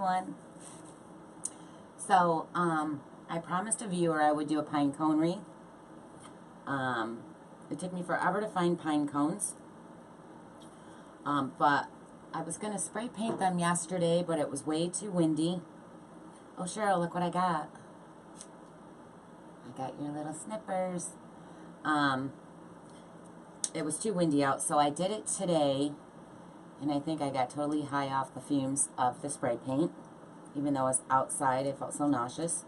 everyone. So, I promised a viewer I would do a pine cone wreath. It took me forever to find pine cones. But I was going to spray paint them yesterday, but it was way too windy. Oh, Cheryl, look what I got. I got your little snippers. It was too windy out, so I did it today. And I think I got totally high off the fumes of the spray paint. Even though I was outside, I felt so nauseous.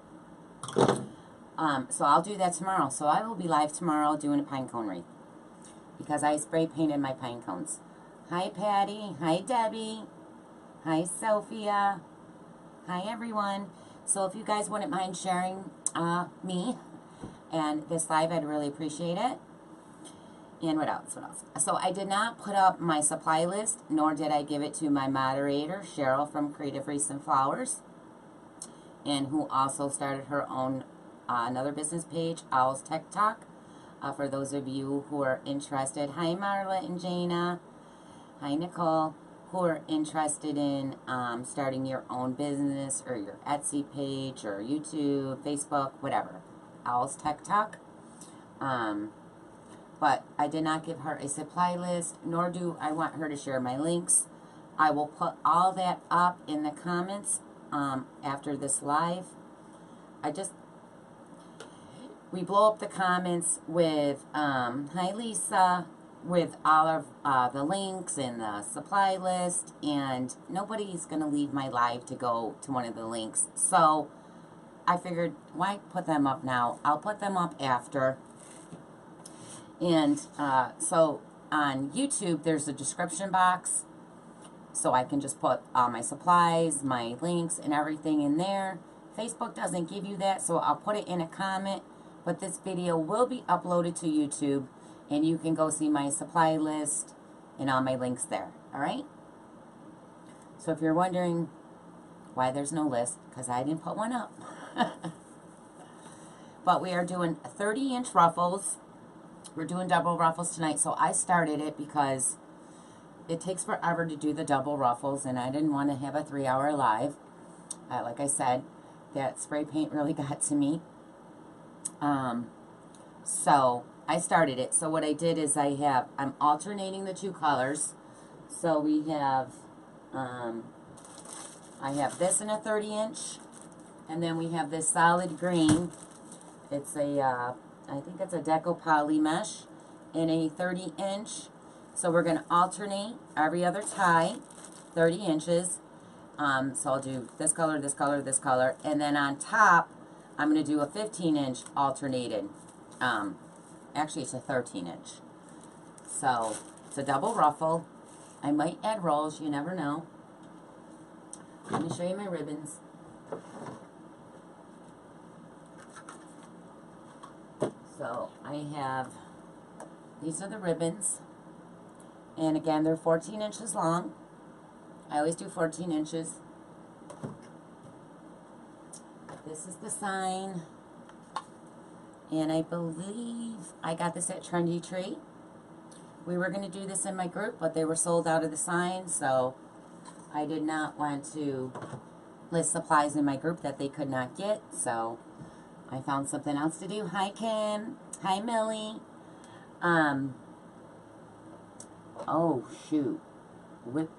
So I'll do that tomorrow. So I will be live tomorrow doing a pine cone wreath. Because I spray painted my pine cones. Hi, Patty. Hi, Debbie. Hi, Sophia. Hi, everyone. So if you guys wouldn't mind sharing me and this live, I'd really appreciate it. And what else? What else? So I did not put up my supply list, nor did I give it to my moderator, Cheryl from Creative Wreaths and Flowers, and who also started her own another business page, Owl's Tech Talk. For those of you who are interested, hi Marla and Jana, hi Nicole, who are interested in starting your own business or your Etsy page or YouTube, Facebook, whatever. Owl's Tech Talk. But I did not give her a supply list, nor do I want her to share my links. I will put all that up in the comments after this live. We blow up the comments with, hi Lisa, with all of the links and the supply list, and nobody's going to leave my live to go to one of the links. So I figured, why put them up now? I'll put them up after. And so on YouTube, there's a description box, so I can just put all my supplies, my links, and everything in there. Facebook doesn't give you that, so I'll put it in a comment. But this video will be uploaded to YouTube, and you can go see my supply list and all my links there, all right? So if you're wondering why there's no list, because I didn't put one up. But we are doing 30-inch ruffles. We're doing double ruffles tonight, so I started it because it takes forever to do the double ruffles, and I didn't want to have a 3-hour live. Like I said, that spray paint really got to me. So I started it. So what I did is I'm alternating the two colors. So we have, I have this in a 30-inch, and then we have this solid green. It's a, I think it's a Deco poly mesh in a 30-inch. So we're going to alternate every other tie, 30 inches. So I'll do this color, this color, this color. And then on top, I'm going to do a 15-inch alternated. Actually, it's a 13-inch. So it's a double ruffle. I might add rolls. You never know. Let me show you my ribbons. So I have, these are the ribbons, and again, they're 14 inches long. I always do 14 inches. This is the sign, and I believe I got this at Trendy Tree. We were going to do this in my group, but they were sold out of the sign, so I did not want to list supplies in my group that they could not get, so I found something else to do. Hi, Kim. Hi, Millie. Oh, shoot. Whippoorwill.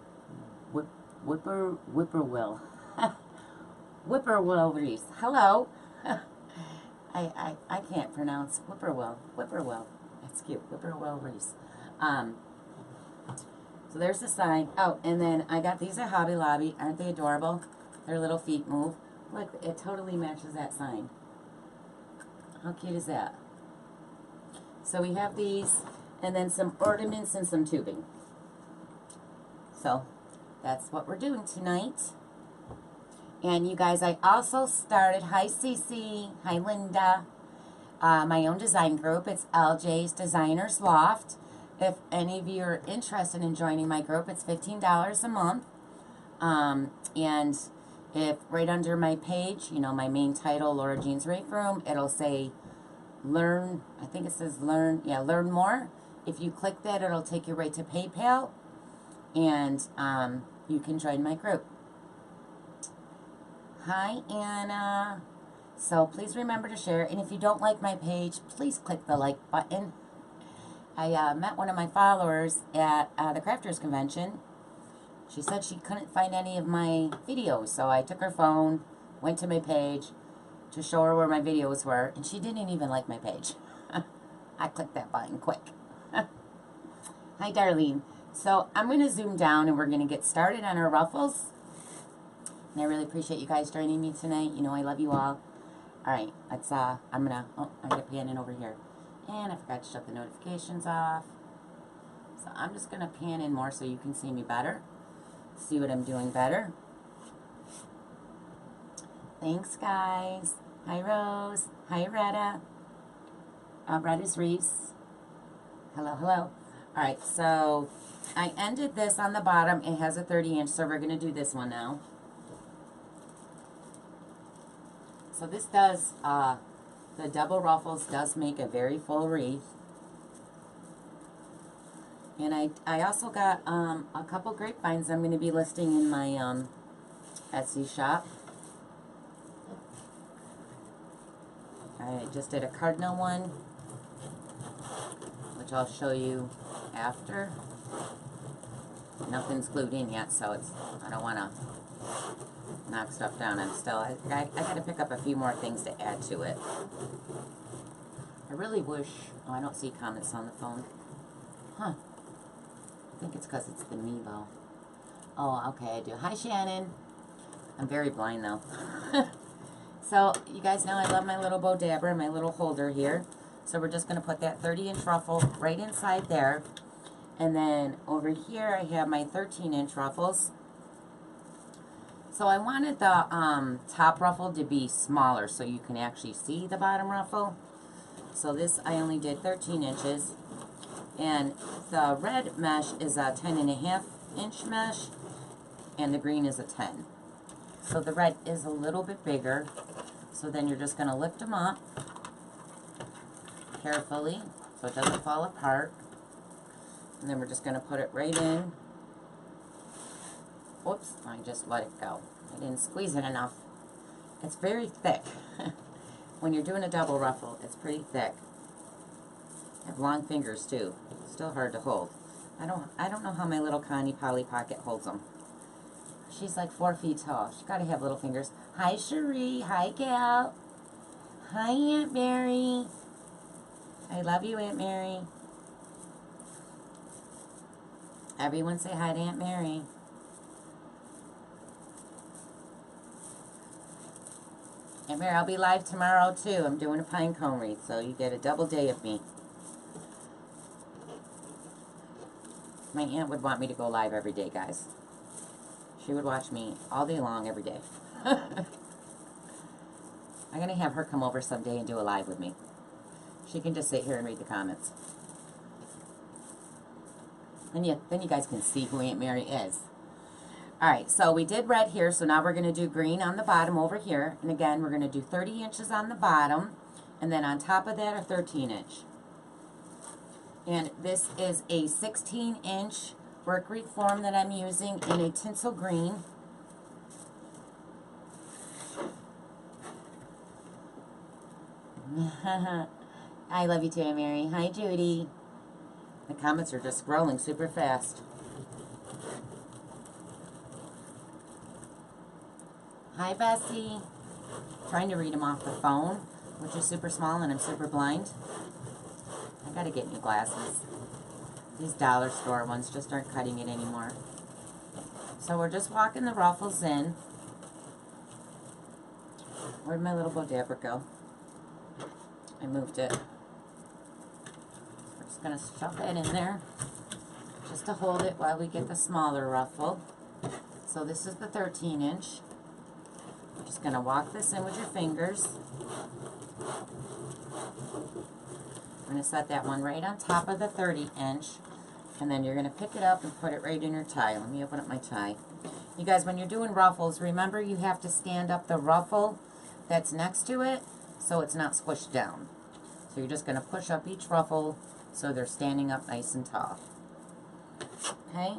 Whippoorwill Wreath. Hello. I can't pronounce whippoorwill. Whippoorwill. That's cute. Whippoorwill Wreath. So there's the sign. Oh, and then I got these at Hobby Lobby. Aren't they adorable? Their little feet move. Look, it totally matches that sign. How cute is that? So we have these, and then some ornaments and some tubing. So that's what we're doing tonight. And you guys, I also started, hi Cece, hi Linda, my own design group. It's LJ's Designers Loft. If any of you are interested in joining my group, it's $15 a month. And if right under my page, you know, my main title, Laura Jean's Wreath Room, it'll say learn, I think it says learn, yeah, learn more. If you click that, it'll take you right to PayPal, and you can join my group. Hi, Anna. So please remember to share. And if you don't like my page, please click the like button. I met one of my followers at the Crafters Convention. She said she couldn't find any of my videos. So I took her phone, went to my page to show her where my videos were. And she didn't even like my page. I clicked that button quick. Hi, Darlene. So I'm going to zoom down and we're going to get started on our ruffles. And I really appreciate you guys joining me tonight. You know I love you all. Alright, let's, I'm going to pan in over here. And I forgot to shut the notifications off. So I'm just going to pan in more so you can see me better. See what I'm doing better. Thanks, guys. Hi, Rose. Hi, Retta. Retta's Reese. Hello, hello. Alright, so I ended this on the bottom. It has a 30-inch, so we're going to do this one now. So this does, the double ruffles does make a very full wreath. And I also got a couple grapevines I'm going to be listing in my Etsy shop. I just did a cardinal one, which I'll show you after. Nothing's glued in yet, so it's, I don't want to knock stuff down. I got to pick up a few more things to add to it. I really wish, oh, I don't see comments on the phone. Huh. I think it's because it's the Meebo. Oh, okay, I do. Hi, Shannon. I'm very blind, though. So, you guys know I love my little bow dabber, my little holder here. So we're just going to put that 30-inch ruffle right inside there. And then over here I have my 13-inch ruffles. So I wanted the top ruffle to be smaller so you can actually see the bottom ruffle. So this I only did 13 inches. And the red mesh is a 10.5-inch mesh. And the green is a 10. So the red is a little bit bigger. So then you're just going to lift them up carefully so it doesn't fall apart. And then we're just going to put it right in. Whoops, I just let it go. I didn't squeeze it enough. It's very thick. When you're doing a double ruffle, it's pretty thick. I have long fingers too. Still hard to hold. I don't know how my little Connie Polly Pocket holds them. She's like 4 feet tall. She's got to have little fingers. Hi, Cherie. Hi, Gal. Hi, Aunt Mary. I love you, Aunt Mary. Everyone say hi to Aunt Mary. Aunt Mary, I'll be live tomorrow too. I'm doing a pine cone wreath, so you get a double day of me. My aunt would want me to go live every day, guys. She would watch me all day long, every day. I'm going to have her come over someday and do a live with me. She can just sit here and read the comments. And then you guys can see who Aunt Mary is. Alright, so we did red here, so now we're going to do green on the bottom over here. And again, we're going to do 30 inches on the bottom. And then on top of that, a 13-inch. And this is a 16-inch work wreath form that I'm using in a tinsel green. I love you too, Aunt Mary. Hi, Judy. The comments are just scrolling super fast. Hi, Bessie. Trying to read them off the phone, which is super small and I'm super blind. I gotta get new glasses. These dollar store ones just aren't cutting it anymore. So we're just walking the ruffles in. Where'd my little bow dabber go? I moved it. We're just going to stuff that in there just to hold it while we get the smaller ruffle. So this is the 13-inch. You're just going to walk this in with your fingers. I'm going to set that one right on top of the 30-inch. And then you're going to pick it up and put it right in your tie. Let me open up my tie. You guys, when you're doing ruffles, remember you have to stand up the ruffle that's next to it so it's not squished down. So you're just going to push up each ruffle so they're standing up nice and tall. Okay?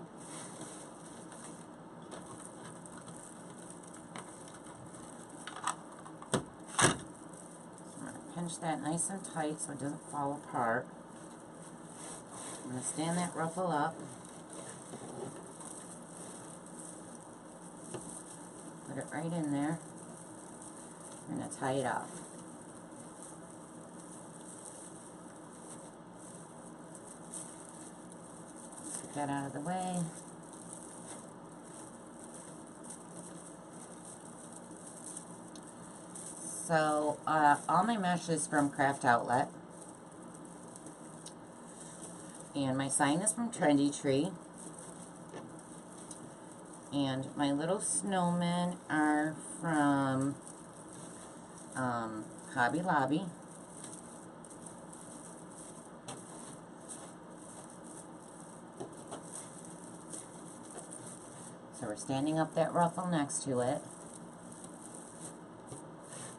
pinch that nice and tight so it doesn't fall apart. I'm going to stand that ruffle up. Put it right in there. I'm going to tie it up. Get that out of the way. So, all my mesh is from Craft Outlet. And my sign is from Trendy Tree. And my little snowmen are from Hobby Lobby. So we're standing up that ruffle next to it.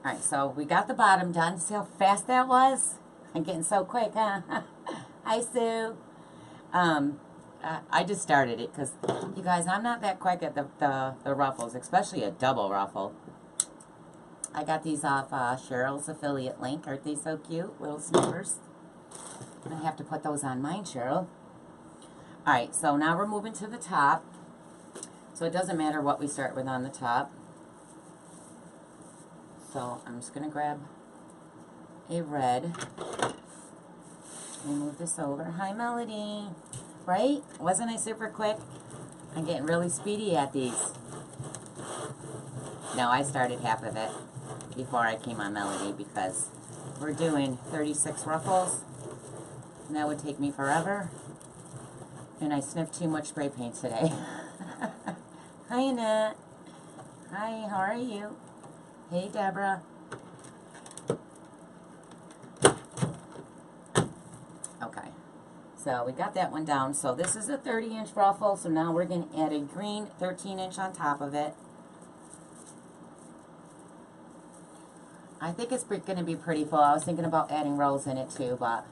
Alright, so we got the bottom done. See how fast that was? I'm getting so quick, huh? Hi, Sue. I just started it because, you guys, I'm not that quick at the ruffles, especially a double ruffle. I got these off Cheryl's affiliate link. Aren't they so cute? Little snippers. I'm going to have to put those on mine, Cheryl. Alright, so now we're moving to the top. So it doesn't matter what we start with on the top. So I'm just going to grab a red. Let me move this over. Hi, Melody. Right? Wasn't I super quick? I'm getting really speedy at these. No, I started half of it before I came on Melody because we're doing 36 ruffles. And that would take me forever. And I sniffed too much spray paint today. Hi, Annette. Hi, how are you? Hey, Deborah. Okay, so we got that one down. So this is a 30-inch ruffle, so now we're going to add a green 13-inch on top of it. I think it's going to be pretty full. I was thinking about adding rose in it too, but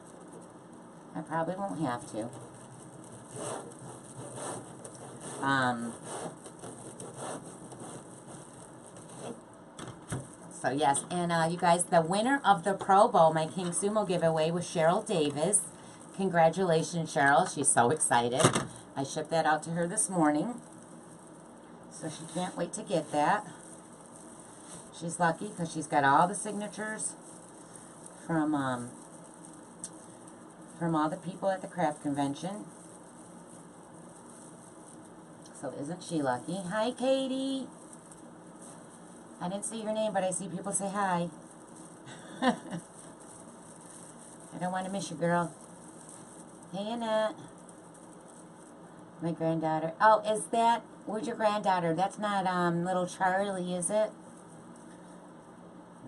I probably won't have to. So yes, and you guys, the winner of the Pro Bowl, my King Sumo giveaway, was Cheryl Davis. Congratulations, Cheryl. She's so excited. I shipped that out to her this morning. So she can't wait to get that. She's lucky because she's got all the signatures from all the people at the craft convention. So isn't she lucky? Hi, Katie. I didn't see your name, but I see people say hi. I don't want to miss you, girl. Hey, Annette. My granddaughter. Oh, is that... Where's your granddaughter? That's not little Charlie, is it?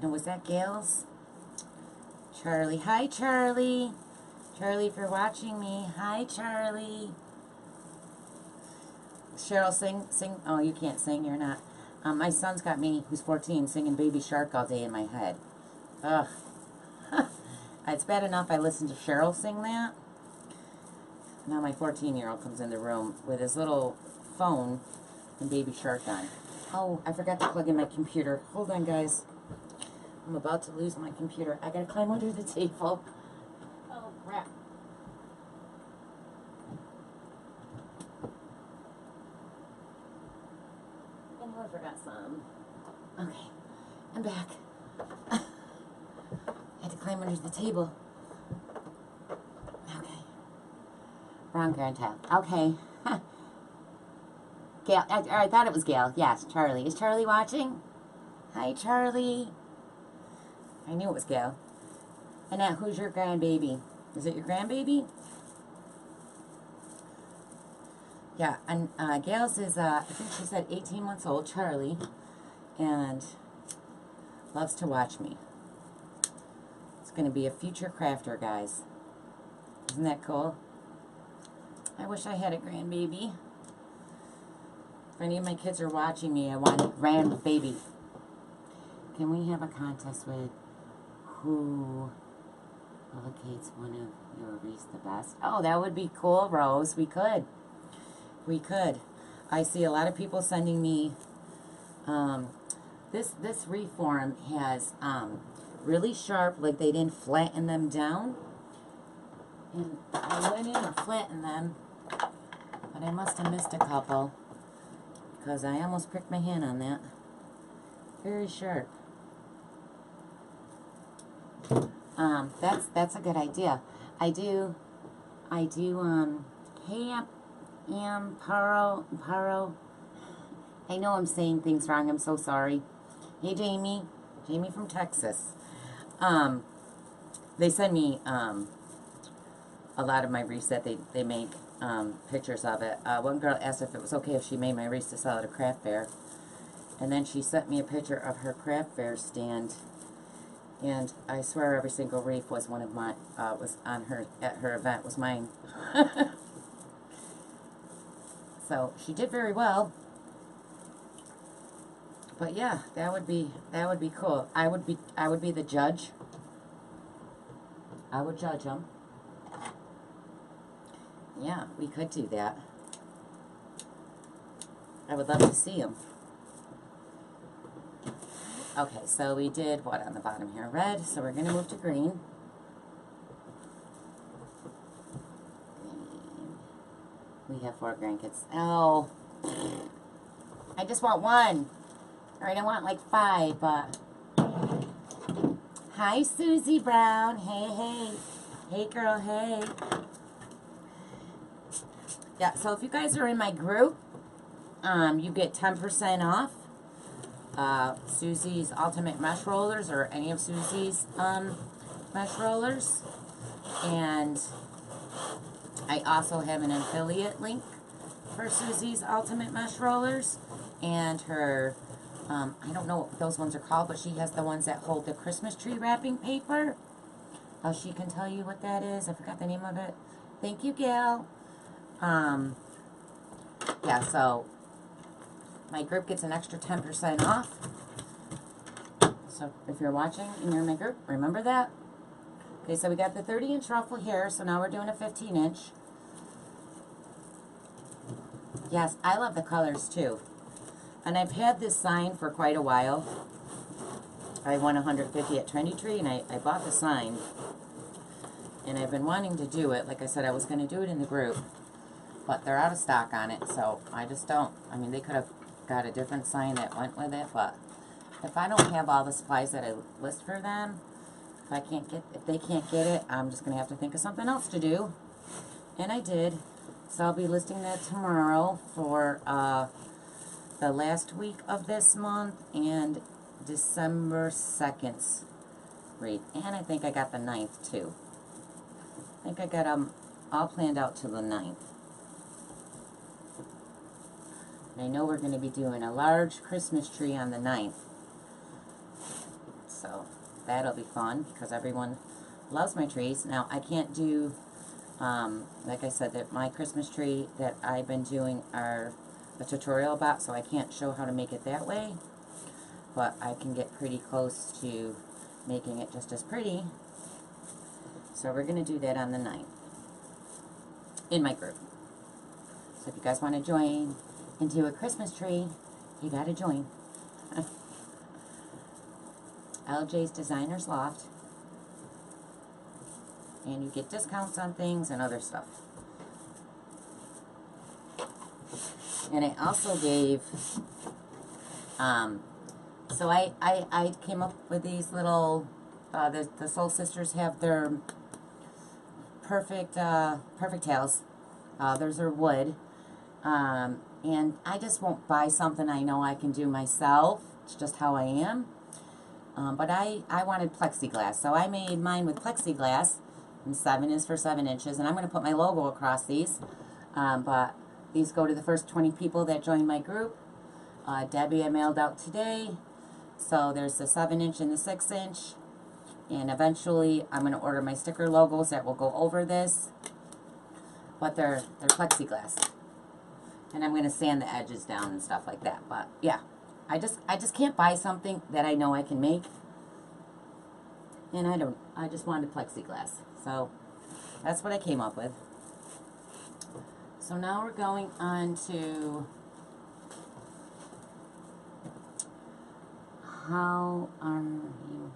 No, was that Gail's? Charlie. Hi, Charlie. Charlie, if you're watching me. Hi, Charlie. Cheryl, sing. Oh, you can't sing. You're not. My son's got me, who's 14, singing Baby Shark all day in my head. Ugh. It's bad enough I listen to Cheryl sing that. Now my 14-year-old comes in the room with his little phone and Baby Shark on. Oh, I forgot to plug in my computer. Hold on, guys. I'm about to lose my computer. I gotta climb under the table. Oh, crap. I forgot some. Okay, I'm back. I had to climb under the table. Okay. Wrong grandchild. Okay. Gail, I thought it was Gail. Yes, Charlie. Is Charlie watching? Hi, Charlie. I knew it was Gail. Annette, who's your grandbaby? Is it your grandbaby? Yeah, and Gail's is, I think she said 18 months old, Charlie, and loves to watch me. It's going to be a future crafter, guys. Isn't that cool? I wish I had a grandbaby. If any of my kids are watching me, I want a grandbaby. Can we have a contest with who allocates one of your wreaths the best? Oh, that would be cool, Rose. We could. We could. I see a lot of people sending me, this wreath form has really sharp, like they didn't flatten them down. And I went in and flattened them, but I must have missed a couple because I almost pricked my hand on that. Very sharp. That's a good idea. Hey, Paro. I know I'm saying things wrong. I'm so sorry. Hey, Jamie from Texas. They send me a lot of my wreaths that they make pictures of it. One girl asked if it was okay if she made my wreaths to sell at a craft fair, and then she sent me a picture of her craft fair stand. And I swear every single wreath was one of my, was on her, at her event, was mine. So, she did very well. But yeah, that would be cool. I would be the judge. I would judge them. Yeah, we could do that. I would love to see them. Okay, so we did what on the bottom here? Red, so we're going to move to green. We have 4 grandkids. Oh, I just want 1. All right, I want like 5, but... Hi, Susie Brown. Hey. Hey, girl, hey. Yeah, so if you guys are in my group, you get 10% off. Susie's Ultimate Mesh Rollers, or any of Susie's mesh rollers. And I also have an affiliate link for Susie's Ultimate Mesh Rollers and her, I don't know what those ones are called, but she has the ones that hold the Christmas tree wrapping paper. She can tell you what that is. I forgot the name of it. Thank you, Gail. Yeah, so my group gets an extra 10% off. So if you're watching and you're in my group, remember that. Okay, so we got the 30-inch ruffle here, so now we're doing a 15-inch. Yes, I love the colors too. And I've had this sign for quite a while. I won 150 at Trendy Tree, and I bought the sign. And I've been wanting to do it. Like I said, I was going to do it in the group. But they're out of stock on it, so I just don't. I mean, they could have got a different sign that went with it, but if I don't have all the supplies that I list for them, if they can't get it, I'm just going to have to think of something else to do. And I did. So I'll be listing that tomorrow for the last week of this month and December 2nd's read. And I think I got the 9th too. I think I got them all planned out to the 9th. And I know we're going to be doing a large Christmas tree on the 9th. So that'll be fun because everyone loves my trees. Now I can't do, like I said, that my Christmas tree that I've been doing are a tutorial about, so I can't show how to make it that way. But I can get pretty close to making it just as pretty. So we're going to do that on the 9th in my group. So if you guys want to join and do a Christmas tree, you got to join. LJ's Designer's Loft. And you get discounts on things and other stuff. And I also gave, so I came up with these little, the Soul Sisters have their perfect tails. Those are wood. And I just won't buy something I know I can do myself. It's just how I am. But I wanted plexiglass, so I made mine with plexiglass, and 7 is for 7 inches, and I'm going to put my logo across these. But these go to the first 20 people that join my group. Debbie I mailed out today, so there's the 7-inch and the 6-inch, and eventually I'm going to order my sticker logos that will go over this, but they're plexiglass. And I'm going to sand the edges down and stuff like that. But yeah, I just can't buy something that I know I can make. And I just wanted plexiglass. So that's what I came up with. So now we're going on to how are you?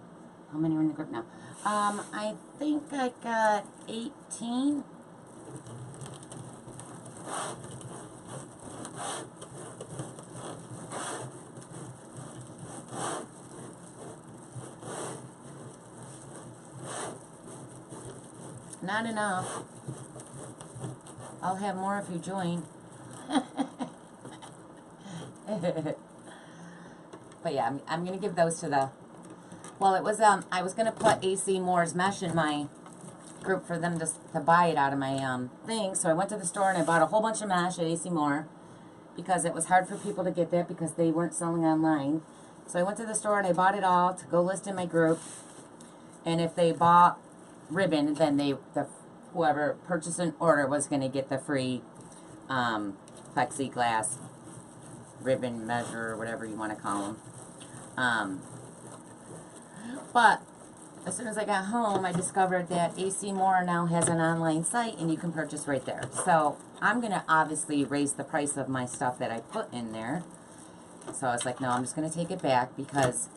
How many are in the group now? I think I got 18. Not enough. I'll have more if you join. But yeah, I'm going to give those to the... Well, it was, I was going to put AC Moore's mesh in my group for them to buy it out of my thing. So I went to the store and I bought a whole bunch of mesh at AC Moore because it was hard for people to get that because they weren't selling online. So I went to the store and I bought it all to go list in my group. And if they bought ribbon, then whoever purchased an order was going to get the free plexiglass ribbon measure or whatever you want to call them. But as soon as I got home, I discovered that AC Moore now has an online site and you can purchase right there. So I'm going to obviously raise the price of my stuff that I put in there. So I was like, no, I'm just going to take it back because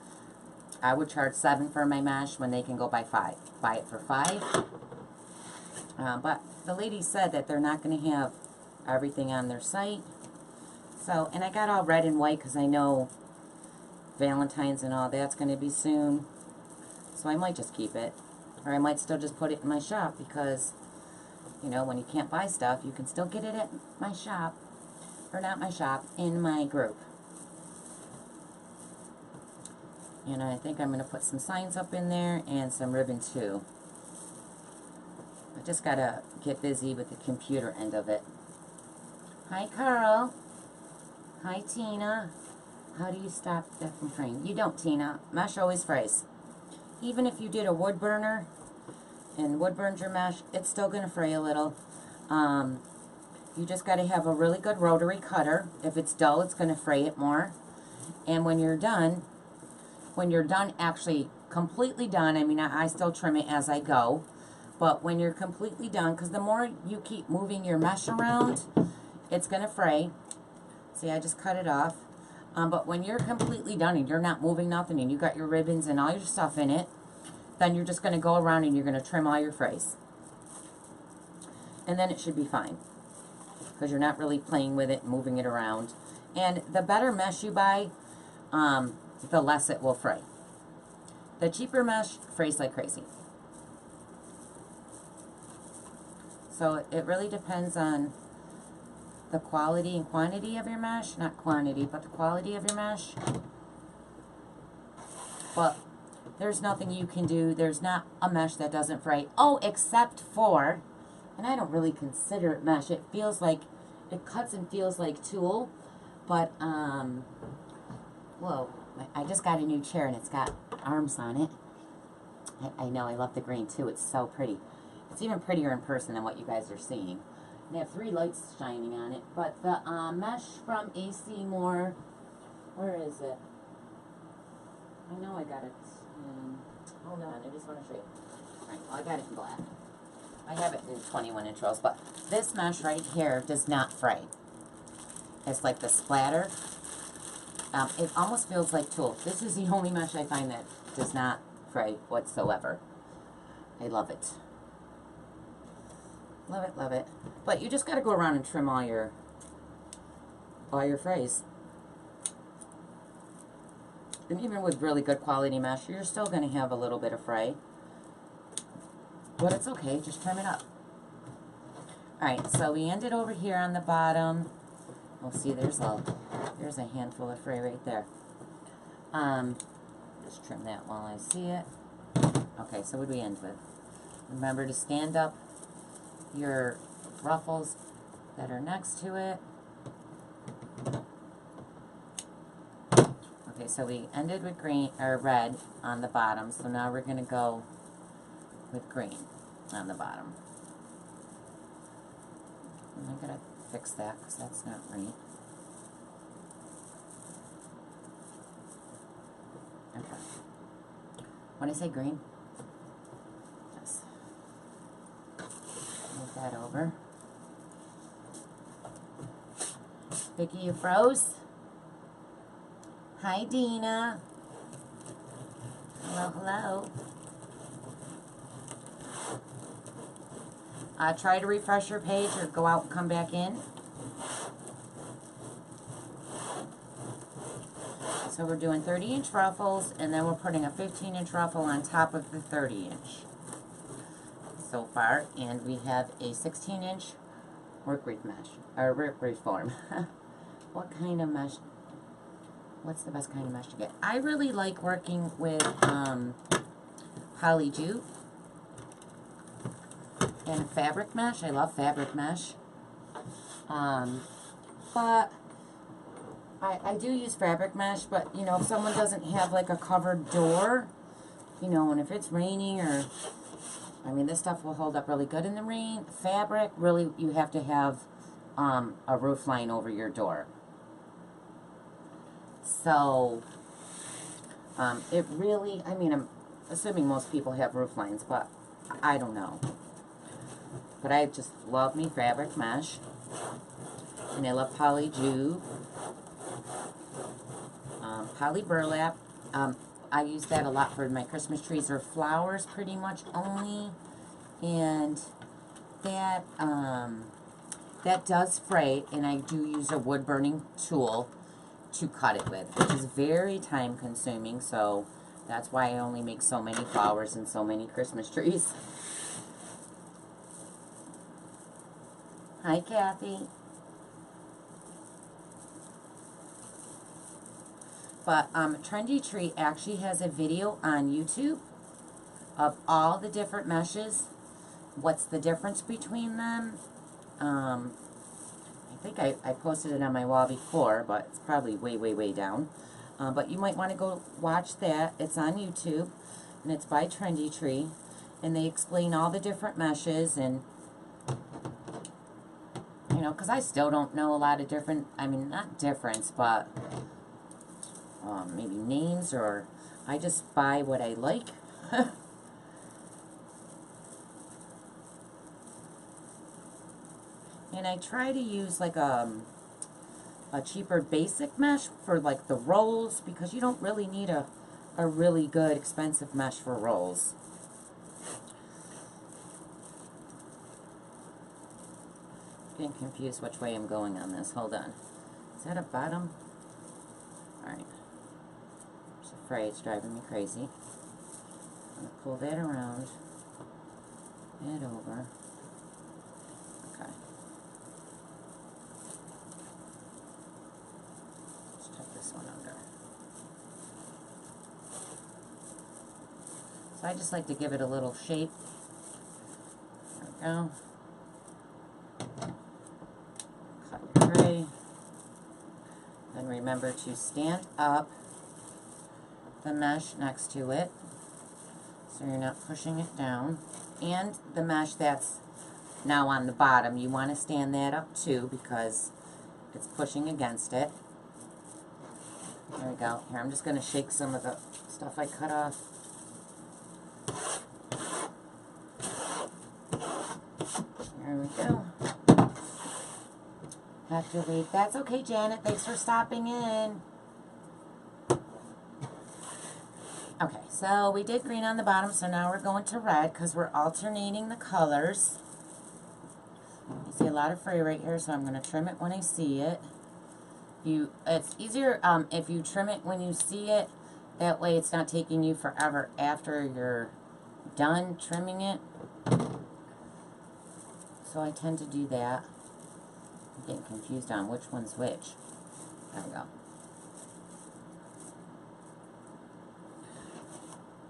I would charge $7 for my mesh when they can go buy it for $5. But the lady said that they're not going to have everything on their site. So, and I got all red and white because I know Valentine's and all that's going to be soon. So I might just keep it. Or I might still just put it in my shop because, you know, when you can't buy stuff, you can still get it at my shop. Or not my shop, in my group. And I think I'm going to put some signs up in there and some ribbon too. I just got to get busy with the computer end of it. Hi, Carl. Hi, Tina. How do you stop that from fraying? You don't, Tina. Mesh always frays. Even if you did a wood burner and wood burns your mesh, it's still going to fray a little. You just got to have a really good rotary cutter. If it's dull, it's going to fray it more. And when you're done actually completely done, I mean, I still trim it as I go. But when you're completely done, because the more you keep moving your mesh around, it's going to fray. See, I just cut it off. But when you're completely done and you're not moving nothing and you got your ribbons and all your stuff in it, then you're just going to go around and you're going to trim all your frays. And then it should be fine. Because you're not really playing with it and moving it around. And the better mesh you buy, the less it will fray. The cheaper mesh frays like crazy. So it really depends on the quality and quantity of your mesh. Not quantity, but the quality of your mesh. But there's nothing you can do. There's not a mesh that doesn't fray. Oh, except for, and I don't really consider it mesh. It feels like, it cuts and feels like tulle. But, whoa, I just got a new chair and it's got arms on it. I know, I love the green too. It's so pretty. It's even prettier in person than what you guys are seeing. They have 3 lights shining on it. But the mesh from AC Moore, where is it? I know I got it. Hold on, I just want to show you. Alright, well, I got it in black. I have it in 21 inch rolls, but this mesh right here does not fray. It's like the splatter. It almost feels like tulle. This is the only mesh I find that does not fray whatsoever. I love it. Love it, love it. But you just got to go around and trim all your frays. And even with really good quality mesh, you're still going to have a little bit of fray. But it's okay, just trim it up. Alright, so we ended over here on the bottom. We'll see, there's a handful of fray right there. Just trim that while I see it. Okay, so what do we end with? Remember to stand up your ruffles that are next to it. Okay, so we ended with green or red on the bottom, so now we're going to go with green on the bottom. And I'm going to fix that because that's not right. Okay. When I say green, yes. Move that over. Vicky, you froze? Hi, Dina. Hello, hello. Try to refresh your page or go out and come back in. So we're doing 30-inch ruffles, and then we're putting a 15-inch ruffle on top of the 30-inch so far. And we have a 16-inch work wreath mesh, or work wreath form. What kind of mesh? What's the best kind of mesh to get? I really like working with poly jute and fabric mesh. I love fabric mesh. But I do use fabric mesh, but you know, if someone doesn't have like a covered door, you know, and if it's raining or, I mean, this stuff will hold up really good in the rain. Fabric, really, you have to have a roof line over your door. So, it really, I mean, I'm assuming most people have roof lines, but I don't know. But I just love me fabric mesh. And I love poly jute. Poly burlap. I use that a lot for my Christmas trees or flowers pretty much only. And that, that does spray, and I do use a wood burning tool to cut it with, which is very time consuming, so that's why I only make so many flowers and so many Christmas trees. Hi, Kathy. But Trendy Tree actually has a video on YouTube of all the different meshes, what's the difference between them. I think I posted it on my wall before, but it's probably way, way, way down. But you might want to go watch that. It's on YouTube, and it's by Trendy Tree, and they explain all the different meshes, and you know, because I still don't know a lot of different, I mean, not difference, but maybe names, or I just buy what I like. And I try to use like a cheaper basic mesh for like the rolls, because you don't really need a really good expensive mesh for rolls. Getting confused which way I'm going on this. Hold on. Is that a bottom? Alright. I'm just afraid it's driving me crazy. I'm going to pull that around. Head over. Okay. Let's tuck this one under. So I just like to give it a little shape. There we go. Cut your tray. Then remember to stand up the mesh next to it so you're not pushing it down. And the mesh that's now on the bottom, you want to stand that up too because it's pushing against it. There we go. Here, I'm just going to shake some of the stuff I cut off. There we go. Have to leave. That's okay, Janet. Thanks for stopping in. Okay, so we did green on the bottom, so now we're going to red because we're alternating the colors. You see a lot of fray right here, so I'm going to trim it when I see it. It's easier if you trim it when you see it. That way it's not taking you forever after you're done trimming it. So I tend to do that. I'm getting confused on which one's which. There we go.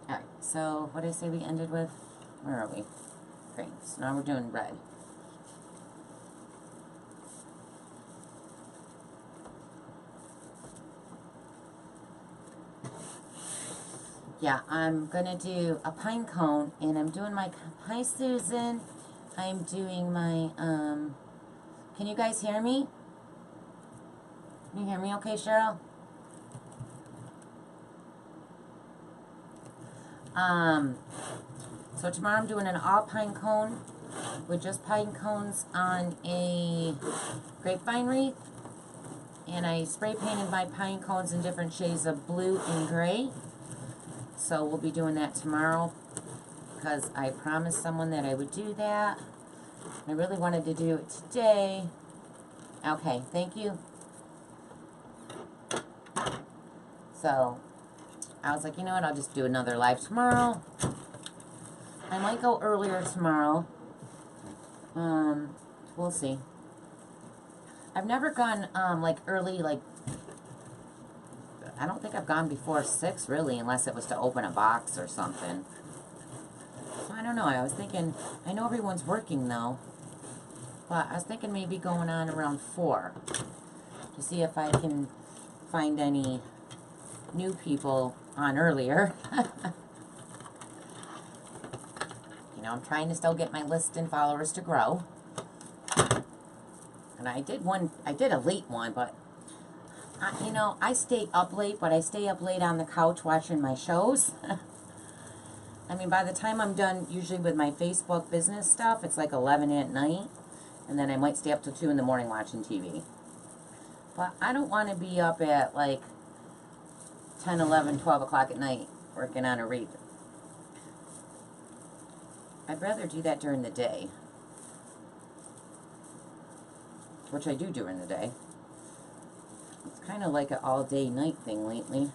Alright, so what did I say we ended with? Where are we? Green. So now we're doing red. Yeah, I'm going to do a pine cone, and I'm doing my, hi Susan, I'm doing my, can you guys hear me? Can you hear me okay, Cheryl? So tomorrow I'm doing an all pine cone with just pine cones on a grapevine wreath, and I spray painted my pine cones in different shades of blue and gray. So we'll be doing that tomorrow because I promised someone that I would do that. I really wanted to do it today. Okay, thank you. So I was like, you know what, I'll just do another live tomorrow. I might go earlier tomorrow. We'll see. I've never gone like early, like I don't think I've gone before 6 really, unless it was to open a box or something. So I don't know. I was thinking, I know everyone's working though, but I was thinking maybe going on around 4 to see if I can find any new people on earlier. You know, I'm trying to still get my list and followers to grow. And I did a late one, but you know, I stay up late, but I stay up late on the couch watching my shows. I mean, by the time I'm done, usually with my Facebook business stuff, it's like 11 at night. And then I might stay up till 2 in the morning watching TV. But I don't want to be up at like 10, 11, 12 o'clock at night working on a Wreath. I'd rather do that during the day. Which I do during the day. It's kind of like an all-day night thing lately.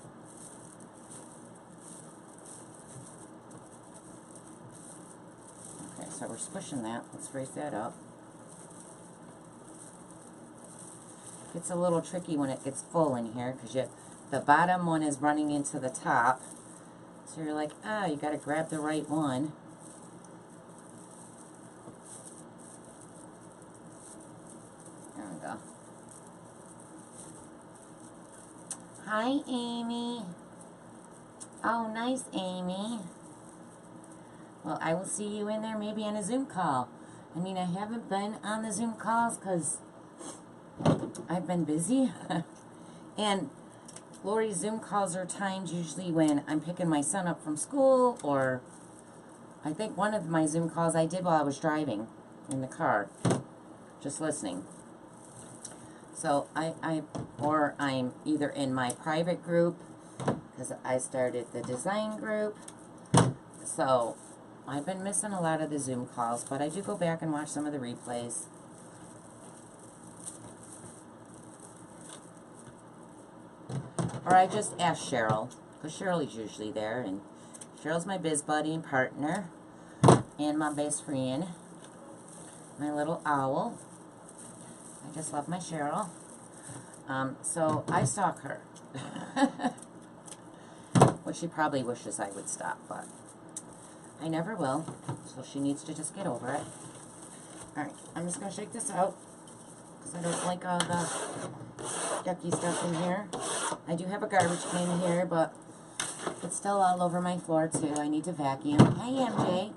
Okay, so we're squishing that. Let's raise that up. It's a little tricky when it gets full in here because the bottom one is running into the top. So you're like, you got to grab the right one. There we go. Hi, Amy. Oh, nice, Amy. Well, I will see you in there maybe on a Zoom call. I mean, I haven't been on the Zoom calls because I've been busy. And Lori's Zoom calls are timed usually when I'm picking my son up from school, or I think one of my Zoom calls I did while I was driving in the car, just listening. So or I'm either in my private group, because I started the design group. So I've been missing a lot of the Zoom calls, but I do go back and watch some of the replays. Or I just ask Cheryl, because Cheryl is usually there, and Cheryl's my biz buddy and partner, and my best friend, my little owl. I just love my Cheryl. So I stalk her. Which she probably wishes I would stop, but I never will. So she needs to just get over it. Alright, I'm just going to shake this out, because I don't like all the yucky stuff in here. I do have a garbage can here, but it's still all over my floor too. I need to vacuum. Hey, MJ.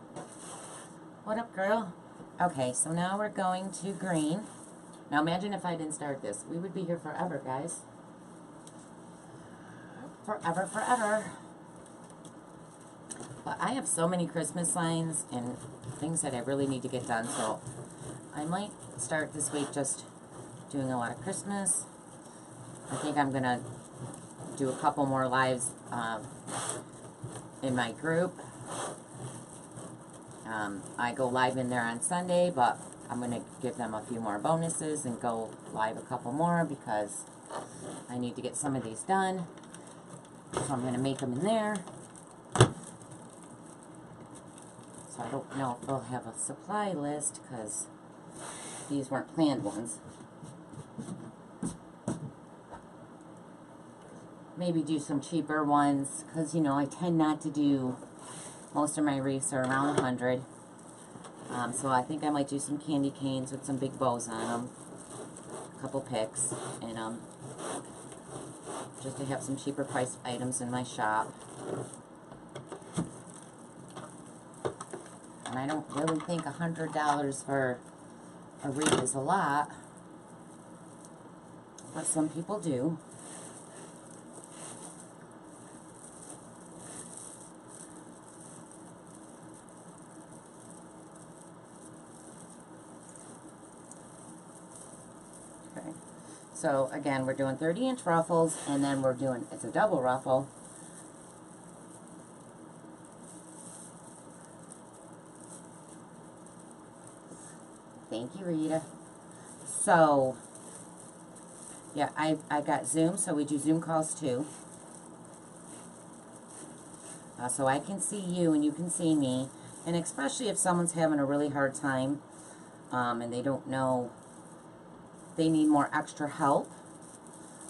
What up, girl? Okay, so now we're going to green. Now imagine if I didn't start this. We would be here forever, guys. Forever, forever. But I have so many Christmas signs and things that I really need to get done, so I might start this week just doing a lot of Christmas. I think I'm going to do a couple more lives in my group. I go live in there on Sunday, but I'm going to give them a few more bonuses and go live a couple more because I need to get some of these done. So I'm going to make them in there. So I don't know if they'll have a supply list because these weren't planned ones. Maybe do some cheaper ones because, you know, I tend not to do, most of my wreaths are around 100. So I think I might do some candy canes with some big bows on them, a couple picks, and just to have some cheaper priced items in my shop. And I don't really think $100 for a wreath is a lot, but some people do. Okay, so again, we're doing 30-inch ruffles, and then we're doing, it's a double ruffle. Thank you, Rita. So, yeah, I got Zoom, so we do Zoom calls too. So I can see you and you can see me. And especially if someone's having a really hard time and they don't know, they need more extra help,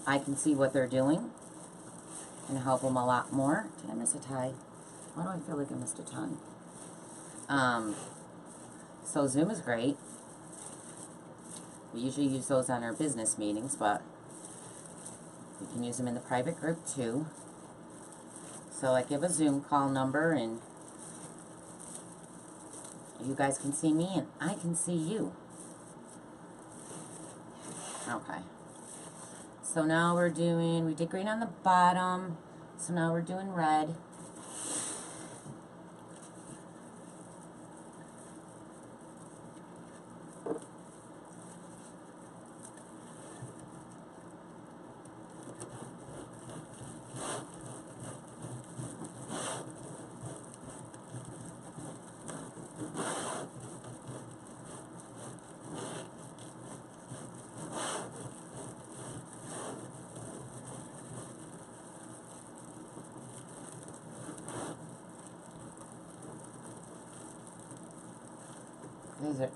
I can see what they're doing and help them a lot more. Did I miss a tie? Why do I feel like I missed a tie? So Zoom is great. We usually use those on our business meetings, but we can use them in the private group too. So I give a Zoom call number and you guys can see me and I can see you. Okay. So now we did green on the bottom. So now we're doing red.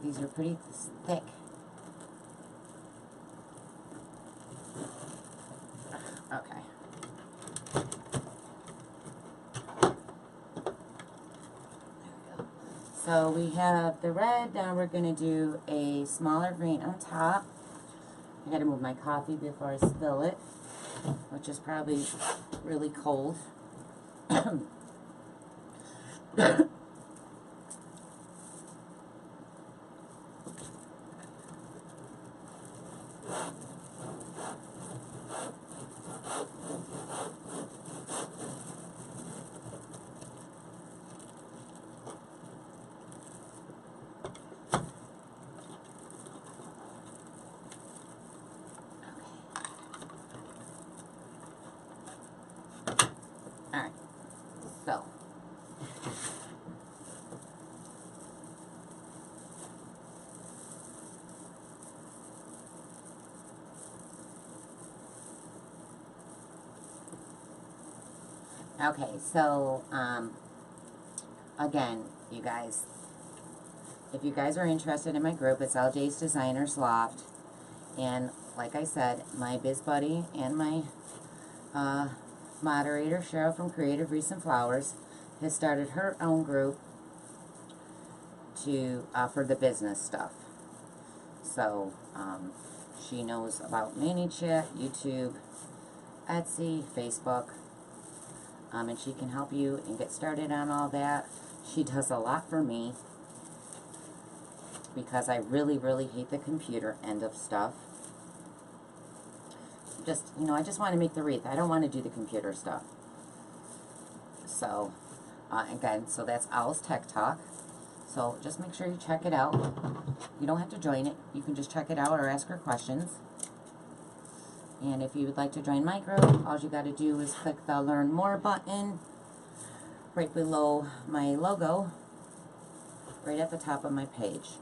These are pretty thick. Okay. There we go. So we have the red. Now we're going to do a smaller green on top. I got to move my coffee before I spill it, which is probably really cold. Alright, so again, you guys, if you guys are interested in my group, it's LJ's Designers Loft, and like I said, my biz buddy and my moderator, Cheryl from Creative Wreaths and Flowers, has started her own group to for the business stuff. So she knows about ManyChat, YouTube, Etsy, Facebook, and she can help you and get started on all that. She does a lot for me because I really, really hate the computer end of stuff. Just, you know, I just want to make the wreath. I don't want to do the computer stuff. So, again, so that's Owl's Tech Talk. So just make sure you check it out. You don't have to join it. You can just check it out or ask her questions. And if you would like to join my group, all you got to do is click the Learn More button right below my logo, right at the top of my page.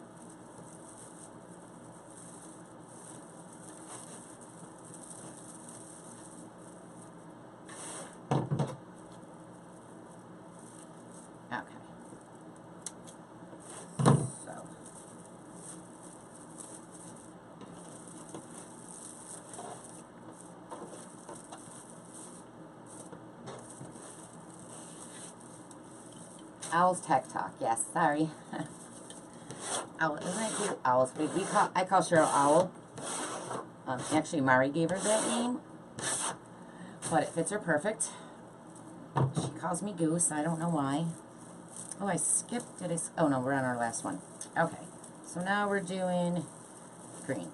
Owl's Tech Talk, yes, sorry. Owl, isn't that cute? Owls. I call Cheryl Owl. Actually, Mari gave her that name, but it fits her perfect. She calls me Goose, I don't know why. Oh, I skipped, oh no, we're on our last one. Okay, so now we're doing green.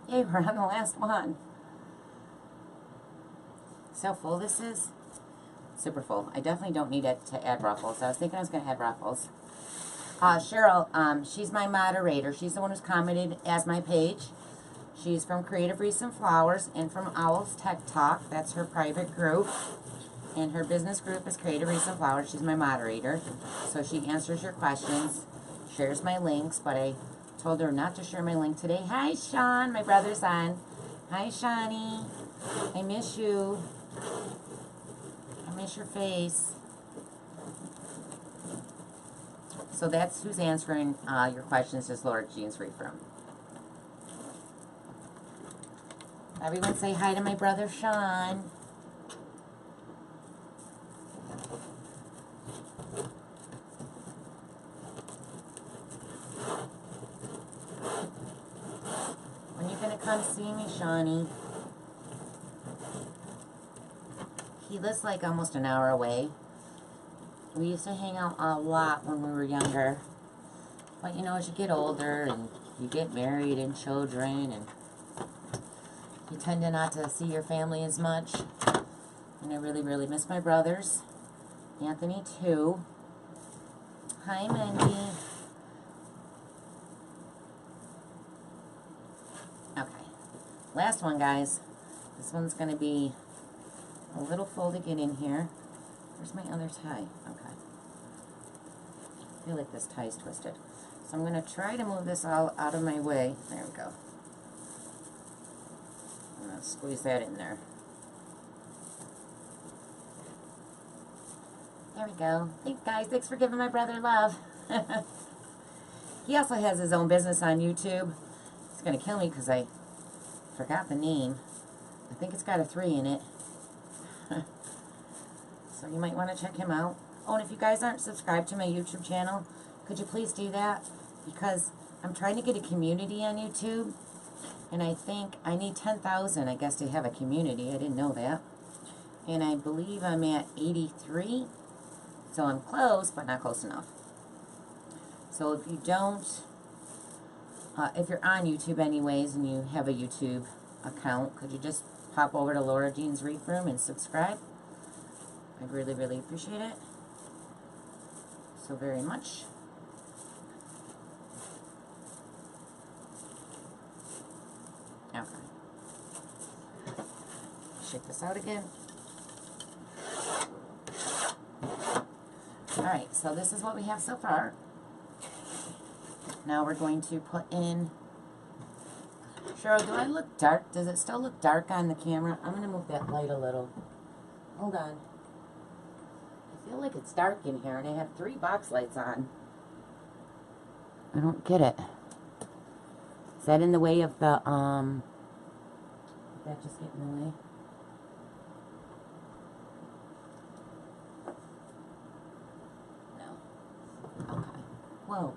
Yay, we're on the last one. See how full this is? Super full. I definitely don't need it to add Ruffles. I was thinking I was going to add Ruffles. Cheryl, she's my moderator. She's the one who's commented as my page. She's from Creative Wreaths and Flowers and from Owl's Tech Talk. That's her private group. And her business group is Creative Wreaths and Flowers. She's my moderator. So she answers your questions, shares my links, but I told her not to share my link today. Hi, Sean. My brother's on. Hi, Shawnee. I miss you. I miss your face. So that's who's answering your questions is Laura Jean's Wreath from. Everyone say hi to my brother, Sean. When you gonna come see me, Shawnee? He lives like almost an hour away. We used to hang out a lot when we were younger. But you know, as you get older and you get married and children, and you tend to not to see your family as much. And I really, really miss my brothers. Anthony, too. Hi, Mindy. Okay. Last one, guys. This one's going to be a little full to get in here. Where's my other tie? Okay. I feel like this tie is twisted. So I'm going to try to move this all out of my way. There we go. I'm going to squeeze that in there. There we go. Thanks, guys. Thanks for giving my brother love. He also has his own business on YouTube. It's going to kill me because I forgot the name. I think it's got a 3 in it. So you might want to check him out. Oh, and if you guys aren't subscribed to my YouTube channel, could you please do that? Because I'm trying to get a community on YouTube. And I think I need 10,000, I guess, to have a community. I didn't know that. And I believe I'm at 83. So I'm close, but not close enough. So if you don't, if you're on YouTube anyways and you have a YouTube account, could you just pop over to Laura Jean's Wreath Room and subscribe? I'd really, really appreciate it. So very much. Okay. Shake this out again. Alright, so this is what we have so far. Now we're going to put in... Cheryl, do I look dark? Does it still look dark on the camera? I'm going to move that light a little. Hold on. I feel like it's dark in here, and I have 3 box lights on. I don't get it. Is that in the way of the, did that just get in the way? No. Okay. Whoa.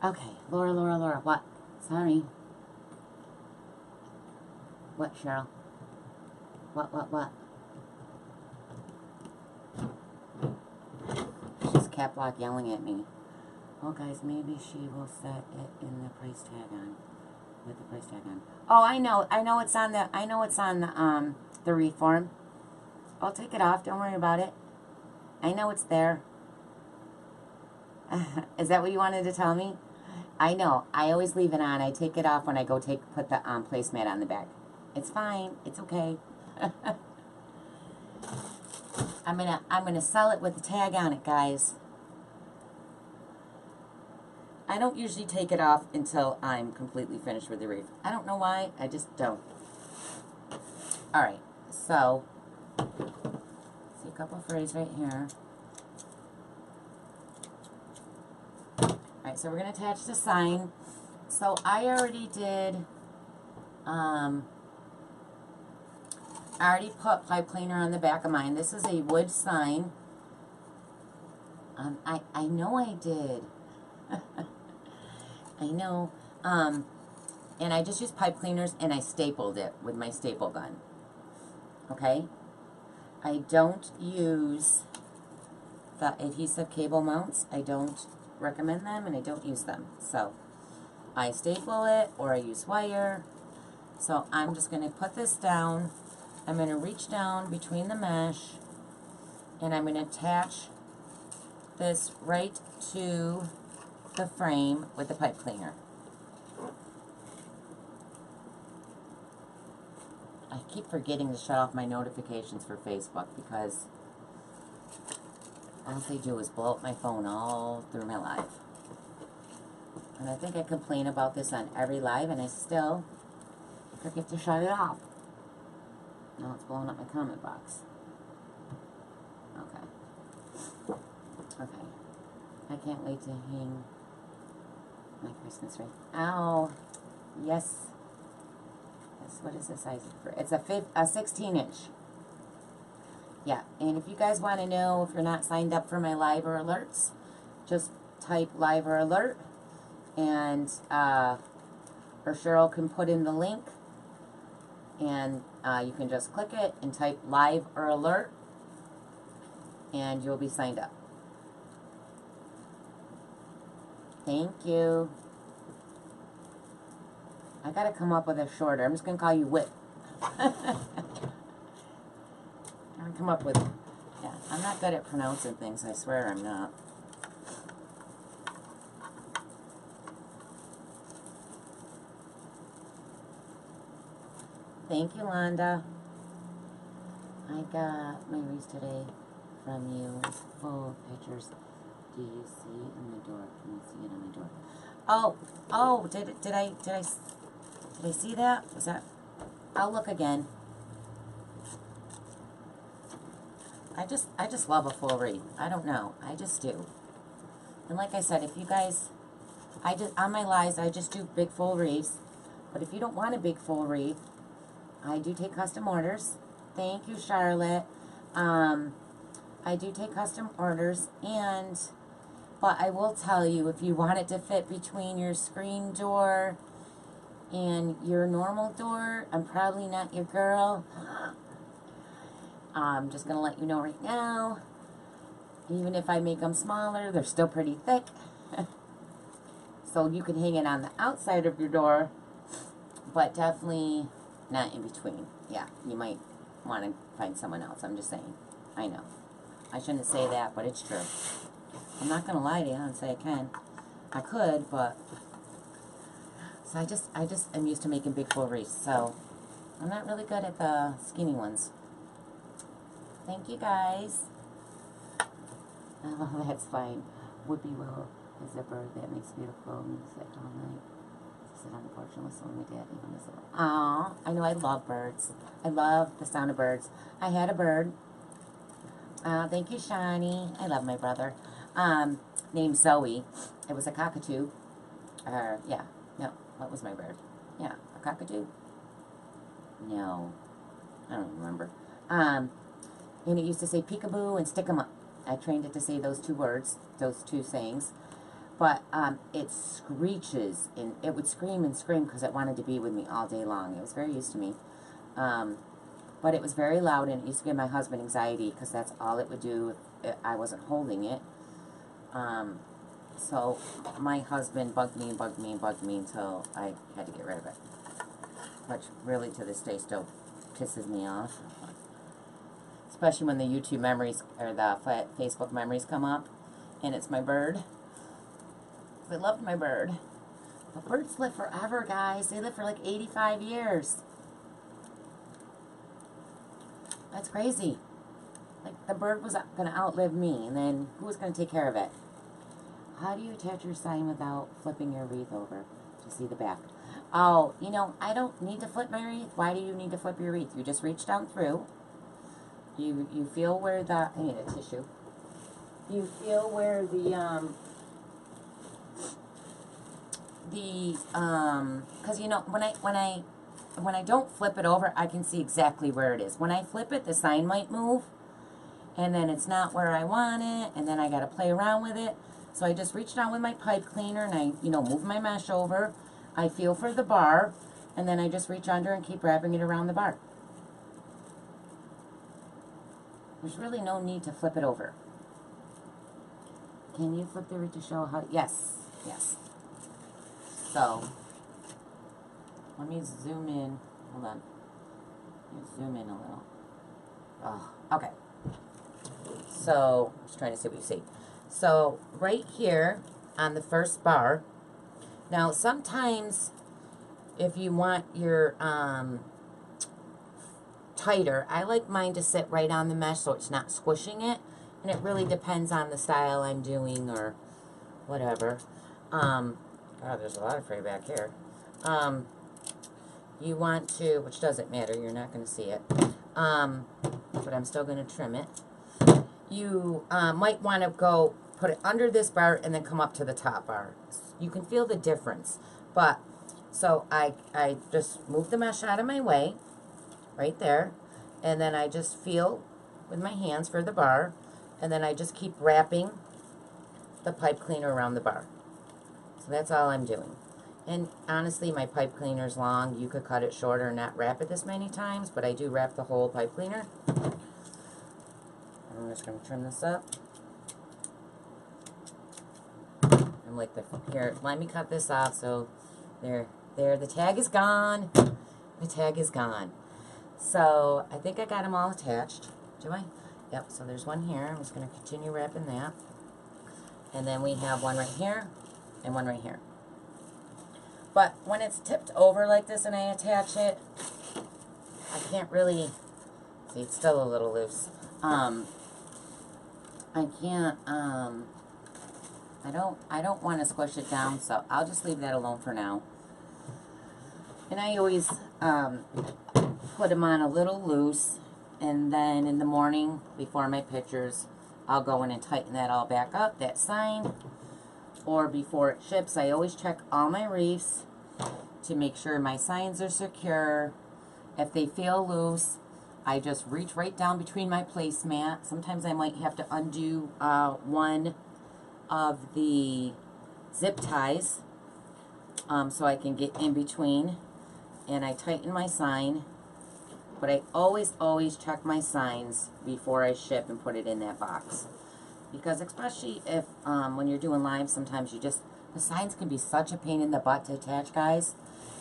Okay. Laura. What? Sorry. What, Cheryl? What? She's cat block yelling at me. Oh, guys, maybe she will set it in the price tag on. With the price tag on. Oh, I know it's on the reform. I'll take it off. Don't worry about it. I know it's there. Is that what you wanted to tell me? I know. I always leave it on. I take it off when I go put the placemat on the back. It's fine. It's okay. I'm gonna sell it with the tag on it, guys. I don't usually take it off until I'm completely finished with the wreath. I don't know why. I just don't. All right. So, see a couple of frays right here. Alright, so we're going to attach the sign. So I already did, I already put pipe cleaner on the back of mine. This is a wood sign. I know I did. I know. And I just used pipe cleaners and I stapled it with my staple gun. Okay? I don't use the adhesive cable mounts. I don't recommend them and I don't use them. So I staple it or I use wire. So I'm just going to put this down. I'm going to reach down between the mesh and I'm going to attach this right to the frame with the pipe cleaner. I keep forgetting to shut off my notifications for Facebook because all they do is blow up my phone all through my life. And I think I complain about this on every live, and I still forget to shut it off. Now it's blowing up my comment box. Okay. Okay. I can't wait to hang my Christmas wreath. Ow. Yes. Yes, what is the size of it? It's a 16-inch. Yeah, and if you guys want to know if you're not signed up for my live or alerts, just type live or alert, and or Cheryl can put in the link, and you can just click it and type live or alert, and you'll be signed up. Thank you. I gotta come up with a shorter. I'm just gonna call you Whip. I'm gonna come up with, yeah, I'm not good at pronouncing things, I swear I'm not. Thank you, Londa. I got my wreath today from you. Full pictures. Do you see it on my door? Can you see it on my door? Oh, did I see that? Was that? I'll look again. I just love a full wreath. I don't know. I just do. And like I said, if you guys, on my lives, I just do big full wreaths. But if you don't want a big full wreath, I do take custom orders. Thank you, Charlotte. I do take custom orders, but I will tell you, if you want it to fit between your screen door and your normal door, I'm probably not your girl. I'm just going to let you know right now, even if I make them smaller, they're still pretty thick. So you can hang it on the outside of your door, but definitely not in between. Yeah, you might want to find someone else. I'm just saying. I know. I shouldn't say that, but it's true. I'm not going to lie to you and say I can. I could, but... So I just am used to making big full wreaths, so I'm not really good at the skinny ones. Thank you, guys. Oh, that's fine. Whoopie Will is a bird that makes beautiful music all night. Sit on the porch and whistle with my dad. Even whistle. Aw, I know I love birds. I love the sound of birds. I had a bird. Thank you, Shani. I love my brother. Named Zoe. It was a cockatoo. Yeah. No, what was my bird? Yeah, a cockatoo? No. I don't remember. And it used to say peekaboo and stick 'em up. I trained it to say those two words, those two sayings. But it screeches, and it would scream and scream because it wanted to be with me all day long. It was very used to me. But it was very loud, and it used to give my husband anxiety because that's all it would do if I wasn't holding it. So my husband bugged me and bugged me and bugged me until I had to get rid of it. Which really to this day still pisses me off. Especially when the YouTube memories or the Facebook memories come up and it's my bird. I loved my bird. But birds live forever, guys. They live for like 85 years. That's crazy. Like, the bird was going to outlive me, and then who was going to take care of it? How do you attach your sign without flipping your wreath over to see the back? Oh, you know, I don't need to flip my wreath. Why do you need to flip your wreath? You just reach down through. You feel where the, I need a tissue. You feel where because you know, when I don't flip it over, I can see exactly where it is. When I flip it, the sign might move, and then it's not where I want it, and then I got to play around with it. So I just reach down with my pipe cleaner, and I, you know, move my mesh over. I feel for the bar, and then I just reach under and keep wrapping it around the bar. There's really no need to flip it over. Can you flip the wreath to show how? Yes, yes. So, let me zoom in. Hold on. Let me zoom in a little. Oh, okay. So, I'm just trying to see what you see. So, right here on the first bar. Now, sometimes if you want your tighter, I like mine to sit right on the mesh so it's not squishing it. And it really depends on the style I'm doing or whatever. God, there's a lot of fray back here. You want to, which doesn't matter, you're not going to see it, but I'm still going to trim it. You might want to go put it under this bar and then come up to the top bar. You can feel the difference. But, so I just move the mesh out of my way, right there, and then I just feel with my hands for the bar, and then I just keep wrapping the pipe cleaner around the bar. So that's all I'm doing. And honestly, my pipe cleaner's long. You could cut it shorter and not wrap it this many times, but I do wrap the whole pipe cleaner. I'm just going to trim this up. I'm like, here, let me cut this off. So there, the tag is gone. The tag is gone. So I think I got them all attached. Do I? Yep, so there's one here. I'm just going to continue wrapping that. And then we have one right here and one right here. But when it's tipped over like this and I attach it, I can't really, see, it's still a little loose. I can't, I don't want to squish it down, so I'll just leave that alone for now. And I always put them on a little loose, and then in the morning, before my pictures, I'll go in and tighten that all back up, that sign. Or before it ships, I always check all my wreaths to make sure my signs are secure. If they feel loose, I just reach right down between my placemat. Sometimes I might have to undo one of the zip ties so I can get in between, and I tighten my sign. But I always check my signs before I ship and put it in that box. Because especially if, when you're doing live, sometimes the signs can be such a pain in the butt to attach, guys.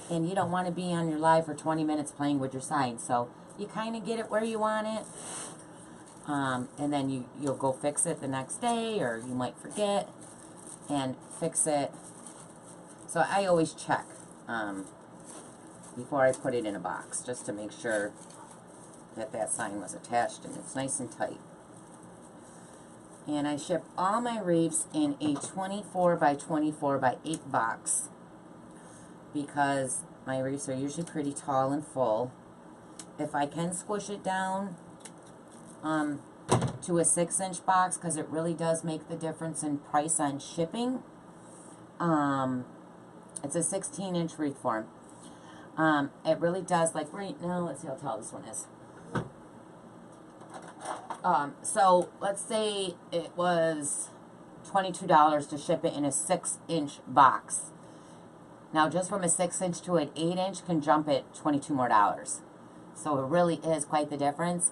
And you don't want to be on your live for 20 minutes playing with your signs. So you kind of get it where you want it. And then you'll go fix it the next day, or you might forget and fix it. So I always check before I put it in a box, just to make sure that that sign was attached and it's nice and tight. And I ship all my wreaths in a 24 by 24 by 8 box, because my wreaths are usually pretty tall and full. If I can squish it down to a 6-inch box, because it really does make the difference in price on shipping. It's a 16-inch wreath form. It really does, like right now, let's see how tall this one is. So let's say it was $22 to ship it in a 6-inch box. Now, just from a 6-inch to an 8-inch can jump it $22 more. So it really is quite the difference.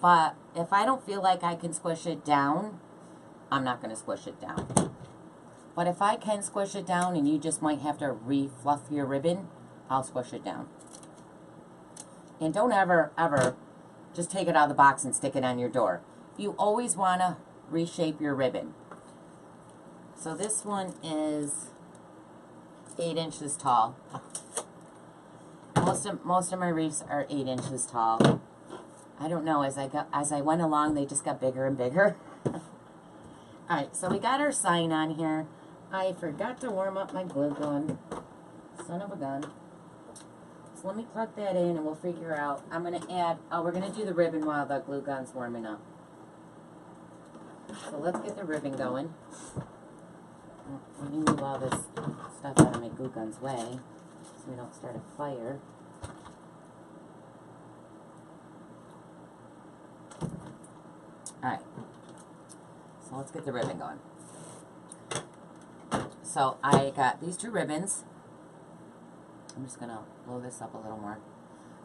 But if I don't feel like I can squish it down, I'm not going to squish it down. But if I can squish it down and you just might have to re-fluff your ribbon, I'll squish it down. And don't ever just take it out of the box and stick it on your door. You always want to reshape your ribbon. So this one is 8 inches tall. Most of my wreaths are 8 inches tall. I don't know, as I went along, they just got bigger and bigger. Alright, so we got our sign on here. I forgot to warm up my glue gun. Son of a gun. So let me plug that in and we'll figure out. I'm going to add, we're going to do the ribbon while the glue gun's warming up. So let's get the ribbon going. Let me move all this stuff out of my glue gun's way so we don't start a fire. Alright, so let's get the ribbon going. So I got these two ribbons. I'm just going to blow this up a little more.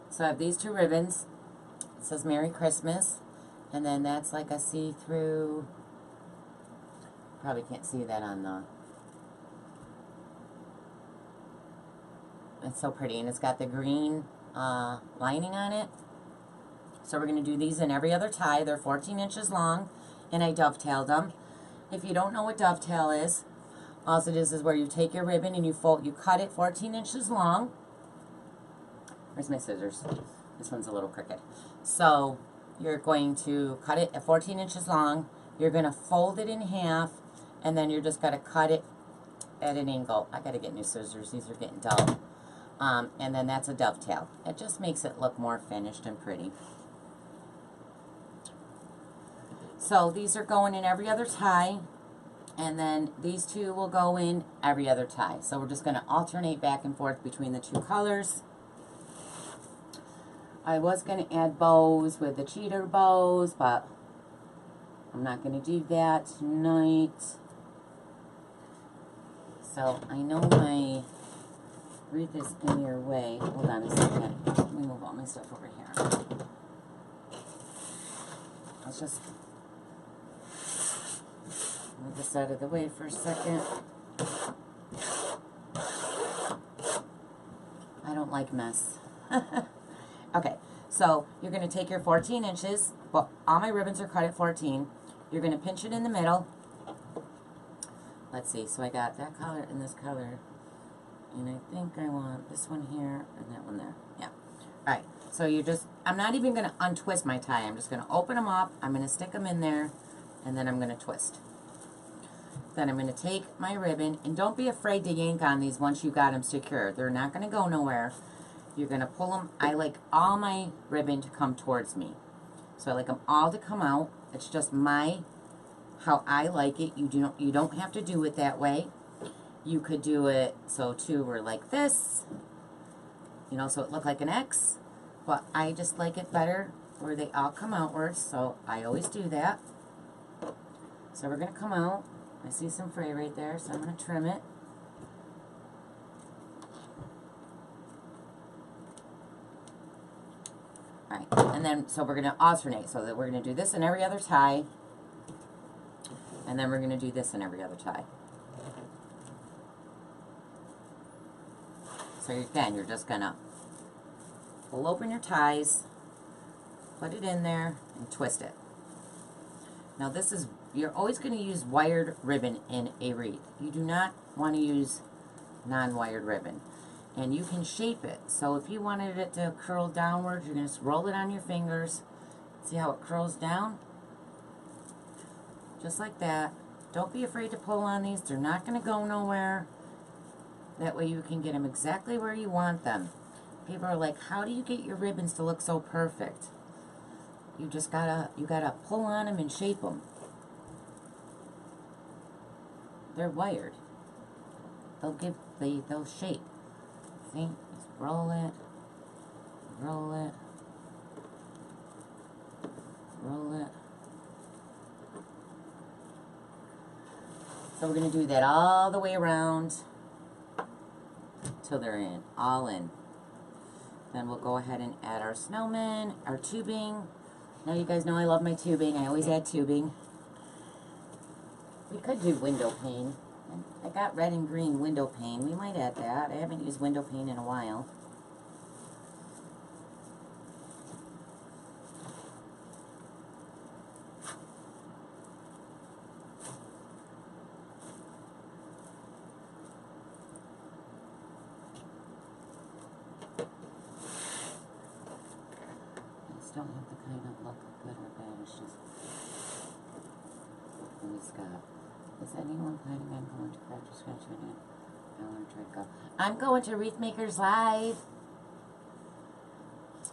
So I have these two ribbons. It says Merry Christmas. And then that's like a see-through. Probably can't see that on the... It's so pretty. And it's got the green lining on it. So we're going to do these in every other tie. They're 14 inches long. And I dovetailed them. If you don't know what dovetail is, all it is where you take your ribbon and you cut it 14 inches long. Where's my scissors? This one's a little crooked. So you're going to cut it at 14 inches long. You're going to fold it in half, and then you're just going to cut it at an angle. I gotta get new scissors, these are getting dull. And then that's a dovetail. It just makes it look more finished and pretty. So these are going in every other tie, and then these two will go in every other tie. So we're just gonna alternate back and forth between the two colors. I was gonna add bows with the cheater bows, but I'm not gonna do that tonight. So I know my wreath is in your way. Hold on a second. Let me move all my stuff over here. Let's just move this out of the way for a second. I don't like mess. Okay, so you're going to take your 14 inches. Well, all my ribbons are cut at 14. You're going to pinch it in the middle. Let's see, so I got that color and this color. And I think I want this one here and that one there. Yeah. All right, so you just, I'm not even going to untwist my tie. I'm just going to open them up. I'm going to stick them in there, and then I'm going to twist. Then I'm going to take my ribbon, and don't be afraid to yank on these once you got them secure. They're not going to go nowhere. You're going to pull them. I like all my ribbon to come towards me. So I like them all to come out. It's just how I like it. You don't have to do it that way. You could do it so two were like this, you know, so it looked like an X. But I just like it better where they all come outwards, so I always do that. So we're going to come out. I see some fray right there, so I'm going to trim it. Alright, and then, so we're going to alternate, so that we're going to do this in every other tie, and then we're going to do this in every other tie. So again, you're just going to pull open your ties, put it in there, and twist it. Now this is, you're always going to use wired ribbon in a wreath. You do not want to use non-wired ribbon. And you can shape it. So if you wanted it to curl downwards, you're going to just roll it on your fingers. See how it curls down? Just like that. Don't be afraid to pull on these. They're not going to go nowhere. That way you can get them exactly where you want them. People are like, how do you get your ribbons to look so perfect? You just gotta pull on them and shape them. They're wired. They'll shape. See? Just roll it, roll it, roll it. So we're gonna do that all the way around till they're in, all in. Then we'll go ahead and add our snowmen, our tubing. Now you guys know I love my tubing. I always add tubing. We could do window pane. I got red and green window pane. We might add that. I haven't used window pane in a while. Don't have to kind of look good or bad. It's just really Scott. Is anyone planning on going to Craft Scratch Video? I want to try to go. I'm going to Wreath Makers Live.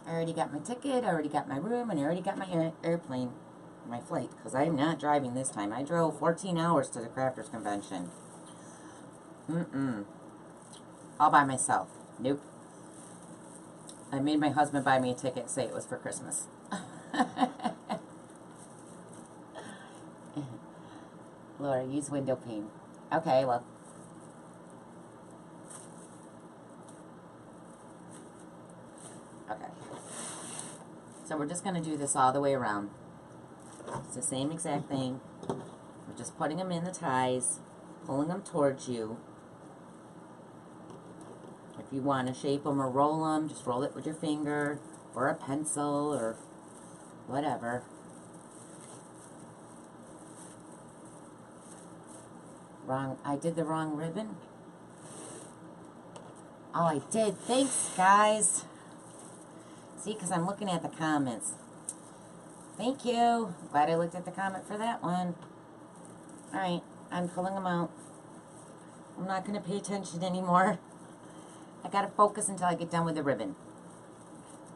I already got my ticket, I already got my room, and I already got my airplane, my flight, because I'm not driving this time. I drove 14 hours to the Crafters Convention. All by myself. Nope. I made my husband buy me a ticket and say it was for Christmas. Laura, use window pane. Okay, well. Okay. So we're just going to do this all the way around. It's the same exact thing. We're just putting them in the ties, pulling them towards you. If you want to shape them or roll them, just roll it with your finger or a pencil or whatever. Wrong. I did the wrong ribbon. Oh, I did. Thanks, guys. See, because I'm looking at the comments. Thank you. Glad I looked at the comment for that one. Alright, I'm pulling them out. I'm not going to pay attention anymore. I got to focus until I get done with the ribbon.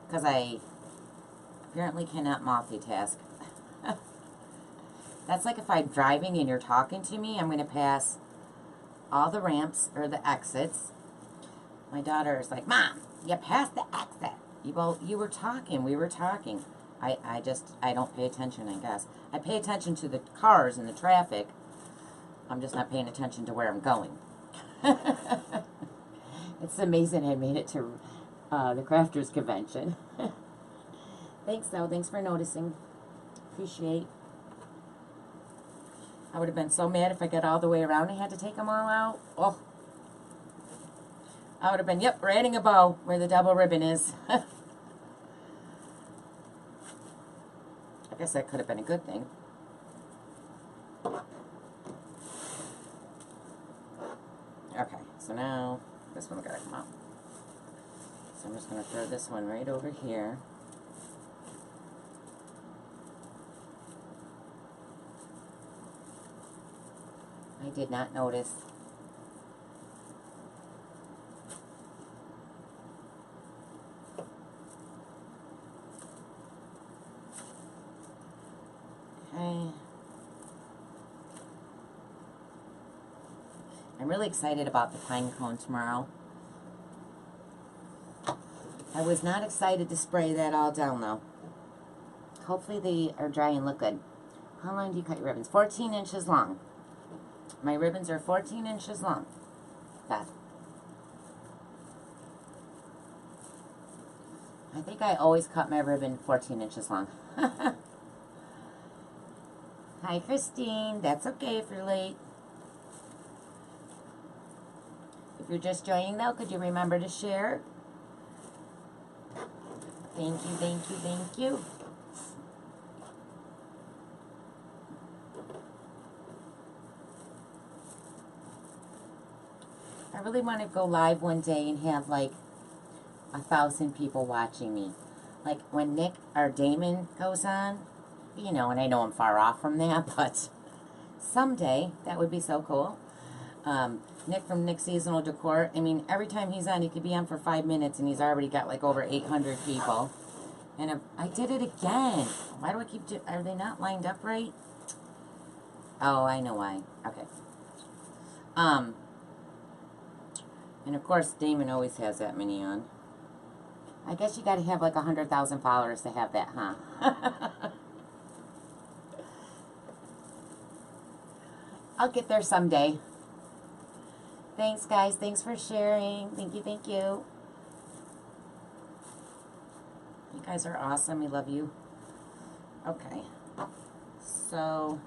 Because I apparently cannot multitask. That's like if I'm driving and you're talking to me, I'm going to pass all the ramps or the exits. My daughter is like, Mom, you passed the exit. You were talking. We were talking. I don't pay attention, I guess. I pay attention to the cars and the traffic. I'm just not paying attention to where I'm going. It's amazing I made it to the Crafters Convention. Thanks, though. Thanks for noticing. Appreciate. I would have been so mad if I got all the way around and had to take them all out. Oh. I would have been, yep, we're adding a bow where the double ribbon is. I guess that could have been a good thing. Okay, so now this one got to come out. So I'm just going to throw this one right over here. I did not notice. Okay. I'm really excited about the pine cone tomorrow. I was not excited to spray that all down though. Hopefully they are dry and look good. How long do you cut your ribbons? 14 inches long. My ribbons are 14 inches long. That. I think I always cut my ribbon 14 inches long. Hi, Christine. That's okay if you're late. If you're just joining, though, could you remember to share? Thank you, thank you, thank you. I really want to go live one day and have, like, 1,000 people watching me. Like, when Nick or Damon goes on, you know, and I know I'm far off from that, but someday that would be so cool. Nick from Nick Seasonal Decor, I mean, every time he's on, he could be on for 5 minutes and he's already got like over 800 people. And I did it again. Why do I keep doing, are they not lined up right? Oh, I know why. Okay. And of course, Damon always has that many on. I guess you got to have like 100,000 followers to have that, huh? I'll get there someday. Thanks, guys. Thanks for sharing. Thank you, thank you. You guys are awesome. We love you. Okay. So,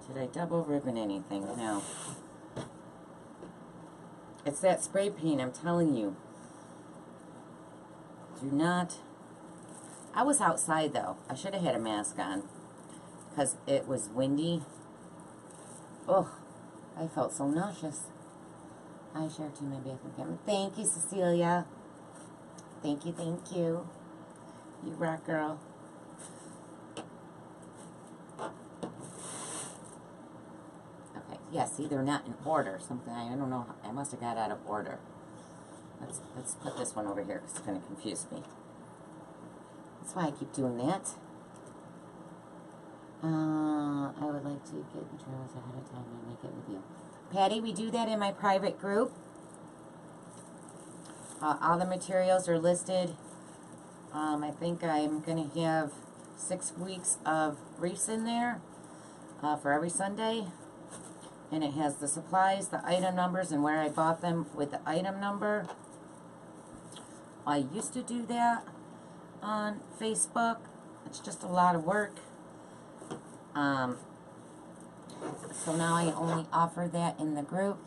did I double ribbon anything? No. It's that spray paint, I'm telling you. Do not. I was outside, though. I should have had a mask on because it was windy. Oh, I felt so nauseous. I shared to my bathroom camera. Thank you, Cecilia. Thank you, thank you. You rock, girl. Okay, yeah, see, they're not in order. Something, I don't know. I must have got out of order. Let's put this one over here because it's going to confuse me. That's why I keep doing that. I would like to get materials ahead of time and make it with you. Patty, we do that in my private group. All the materials are listed. I think I'm going to have 6 weeks of wreaths in there for every Sunday. And it has the supplies, the item numbers, and where I bought them with the item number. I used to do that on Facebook. It's just a lot of work. So now I only offer that in the group.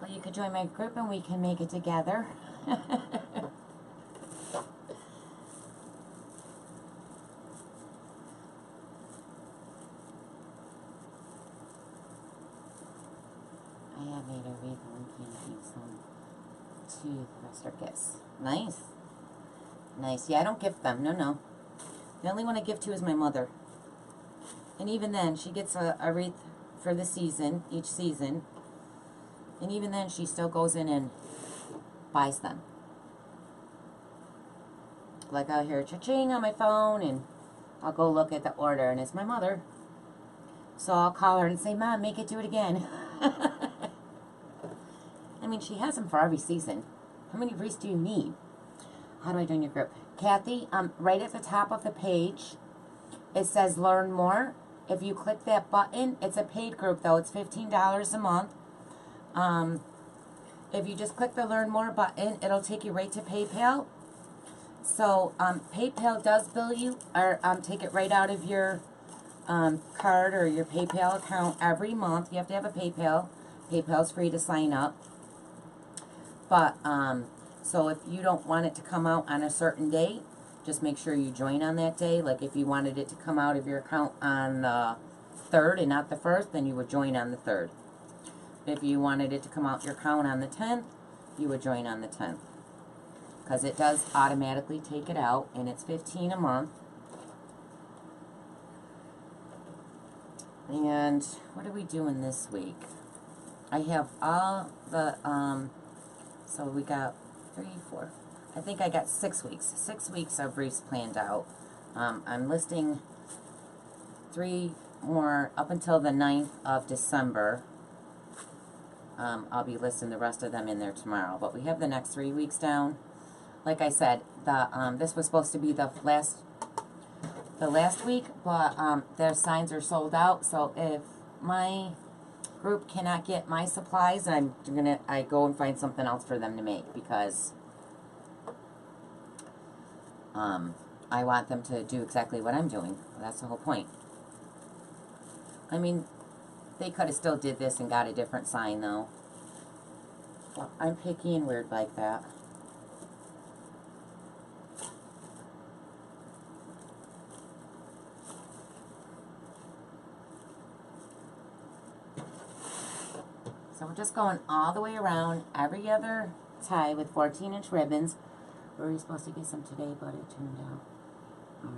But you could join my group and we can make it together. I have made a wreath and candy some to the rest are gifts. Nice. Nice. Yeah, I don't gift them. No, no. The only one I give to is my mother. And even then, she gets a wreath for the season, each season. And even then, she still goes in and buys them. Like I'll hear cha-ching on my phone, and I'll go look at the order, and it's my mother. So I'll call her and say, Mom, make it do it again. I mean, she has them for every season. How many wreaths do you need? How do I join your group? Kathy, right at the top of the page, it says Learn More. If you click that button, it's a paid group, though. It's $15 a month. If you just click the Learn More button, it'll take you right to PayPal. So PayPal does bill you, or take it right out of your card or your PayPal account every month. You have to have a PayPal. PayPal's free to sign up. But, so if you don't want it to come out on a certain date, just make sure you join on that day. Like if you wanted it to come out of your account on the 3rd and not the 1st, then you would join on the 3rd. If you wanted it to come out your account on the 10th, you would join on the 10th. Because it does automatically take it out, and it's $15 a month. And what are we doing this week? I have all the, so we got 3, 4, I think I got 6 weeks. 6 weeks of wreaths planned out. I'm listing 3 more up until the 9th of December. I'll be listing the rest of them in there tomorrow. But we have the next 3 weeks down. Like I said, this was supposed to be the last week, but their signs are sold out. So if my group cannot get my supplies, I go and find something else for them to make, because I want them to do exactly what I'm doing. That's the whole point. I mean, they could have still did this and got a different sign, though. Well, I'm picky and weird like that. So we're just going all the way around every other tie with 14-inch ribbons. We were supposed to get some today, but it turned out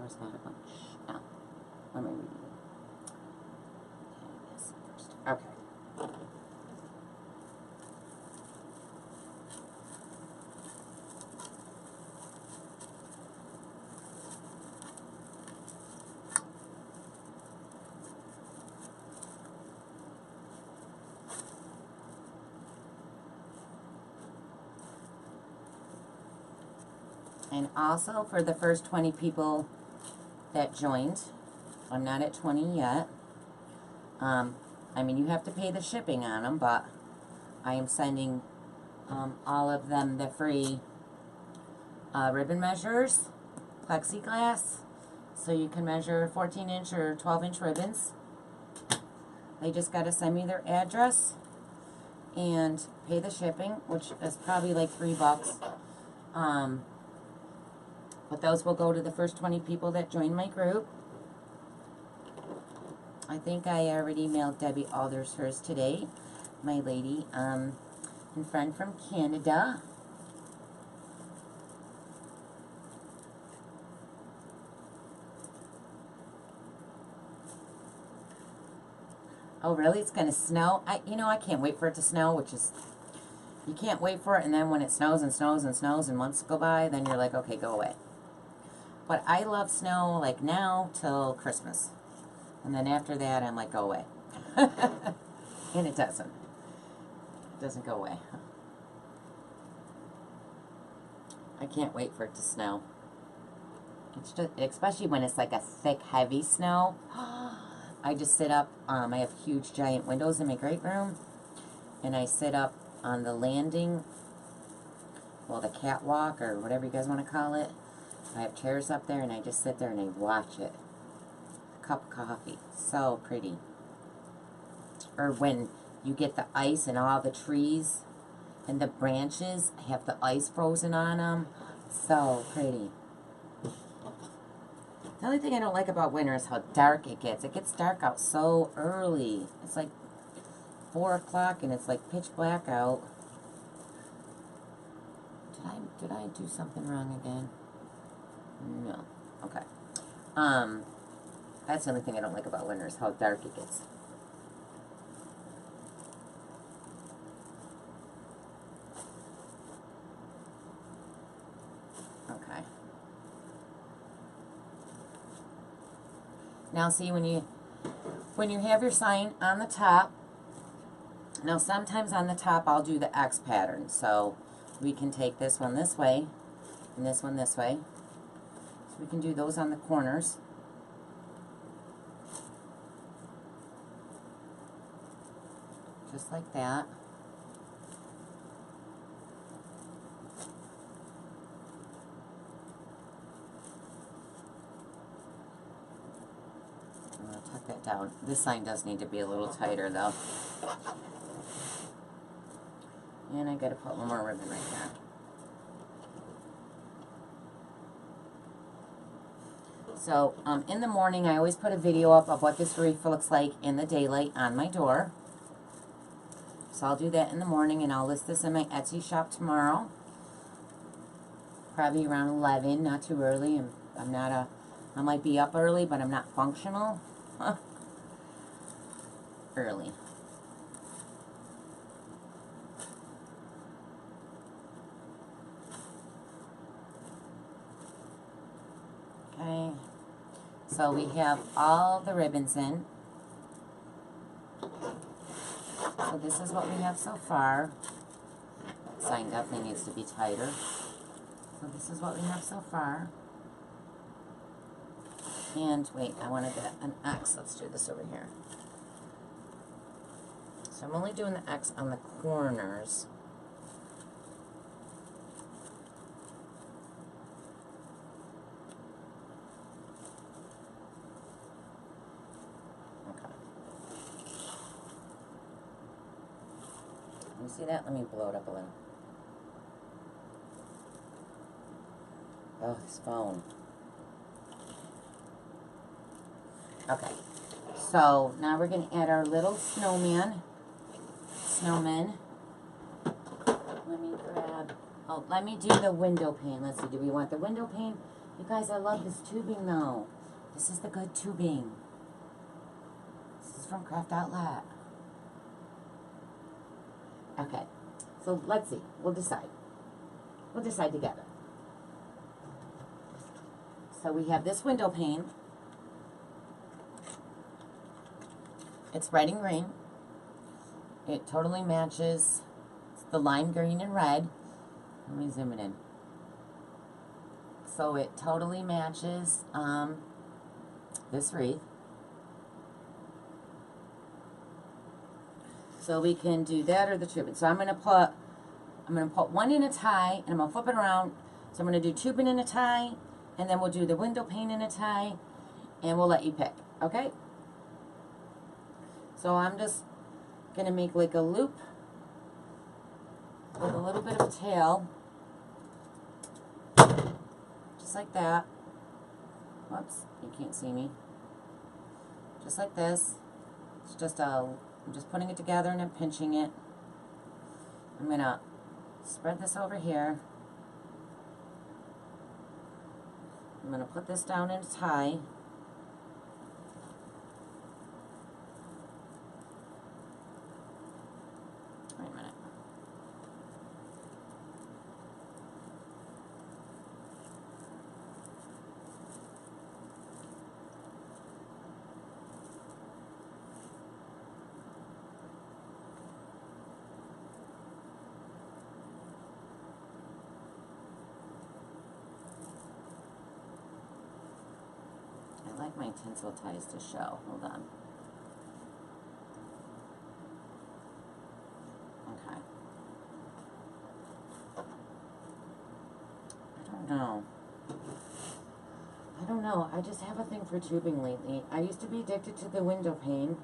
ours got a bunch. Oh, what am I reading? Okay, this first. Okay. And also for the first 20 people that joined, I'm not at 20 yet. I mean, you have to pay the shipping on them, but I am sending all of them the free ribbon measures, plexiglass, so you can measure 14-inch or 12-inch ribbons. They just got to send me their address and pay the shipping, which is probably like $3. But those will go to the first 20 people that join my group. I think I already mailed Debbie Alders hers today, my lady and friend from Canada. Oh, really? It's going to snow? I can't wait for it to snow, which is, you can't wait for it, and then when it snows and snows and snows and months go by, then you're like, okay, go away. But I love snow, like now till Christmas. And then after that, I'm like, go away. And it doesn't. It doesn't go away. I can't wait for it to snow. It's just, especially when it's like a thick, heavy snow. I just sit up, I have huge, giant windows in my great room. And I sit up on the landing, well, the catwalk, or whatever you guys want to call it. I have chairs up there, and I just sit there and I watch it. A cup of coffee. So pretty. Or when you get the ice and all the trees and the branches have the ice frozen on them. So pretty. The only thing I don't like about winter is how dark it gets. It gets dark out so early. It's like 4 o'clock and it's like pitch black out. Did I do something wrong again? No. Okay. That's the only thing I don't like about winter is how dark it gets. Okay. Now see, when you have your sign on the top, now sometimes on the top I'll do the X pattern. So we can take this one this way and this one this way. So we can do those on the corners. Just like that. I'm going to tuck that down. This sign does need to be a little tighter though. And I got to put one more ribbon right there. So in the morning I always put a video up of what this wreath looks like in the daylight on my door. So I'll do that in the morning, and I'll list this in my Etsy shop tomorrow. Probably around 11, not too early. I might be up early, but I'm not functional. Early. Okay. So we have all the ribbons in. So this is what we have so far. Sign definitely needs to be tighter. So this is what we have so far. And wait, I wanted an X. Let's do this over here. So I'm only doing the X on the corners. You see that? Let me blow it up a little. Oh, this phone. Okay. So now we're going to add our little snowmen. Let me grab... Oh, let me do the window pane. Let's see. Do we want the window pane? You guys, I love this tubing though. This is the good tubing. This is from Craft Outlet. Okay, so let's see. We'll decide. We'll decide together. So we have this window pane. It's red and green. It totally matches the lime green and red. Let me zoom it in. So it totally matches this wreath. So we can do that or the tubing. So I'm gonna put one in a tie, and I'm gonna flip it around. So I'm gonna do tubing in a tie, and then we'll do the window pane in a tie, and we'll let you pick. Okay? So I'm just gonna make like a loop with a little bit of a tail, just like that. Whoops, you can't see me. Just like this. It's just I'm just putting it together and then pinching it. I'm going to spread this over here. I'm going to put this down in a tie. Wait a minute. I like my tinsel ties to show. Hold on. Okay. I don't know. I just have a thing for tubing lately. I used to be addicted to the window pane.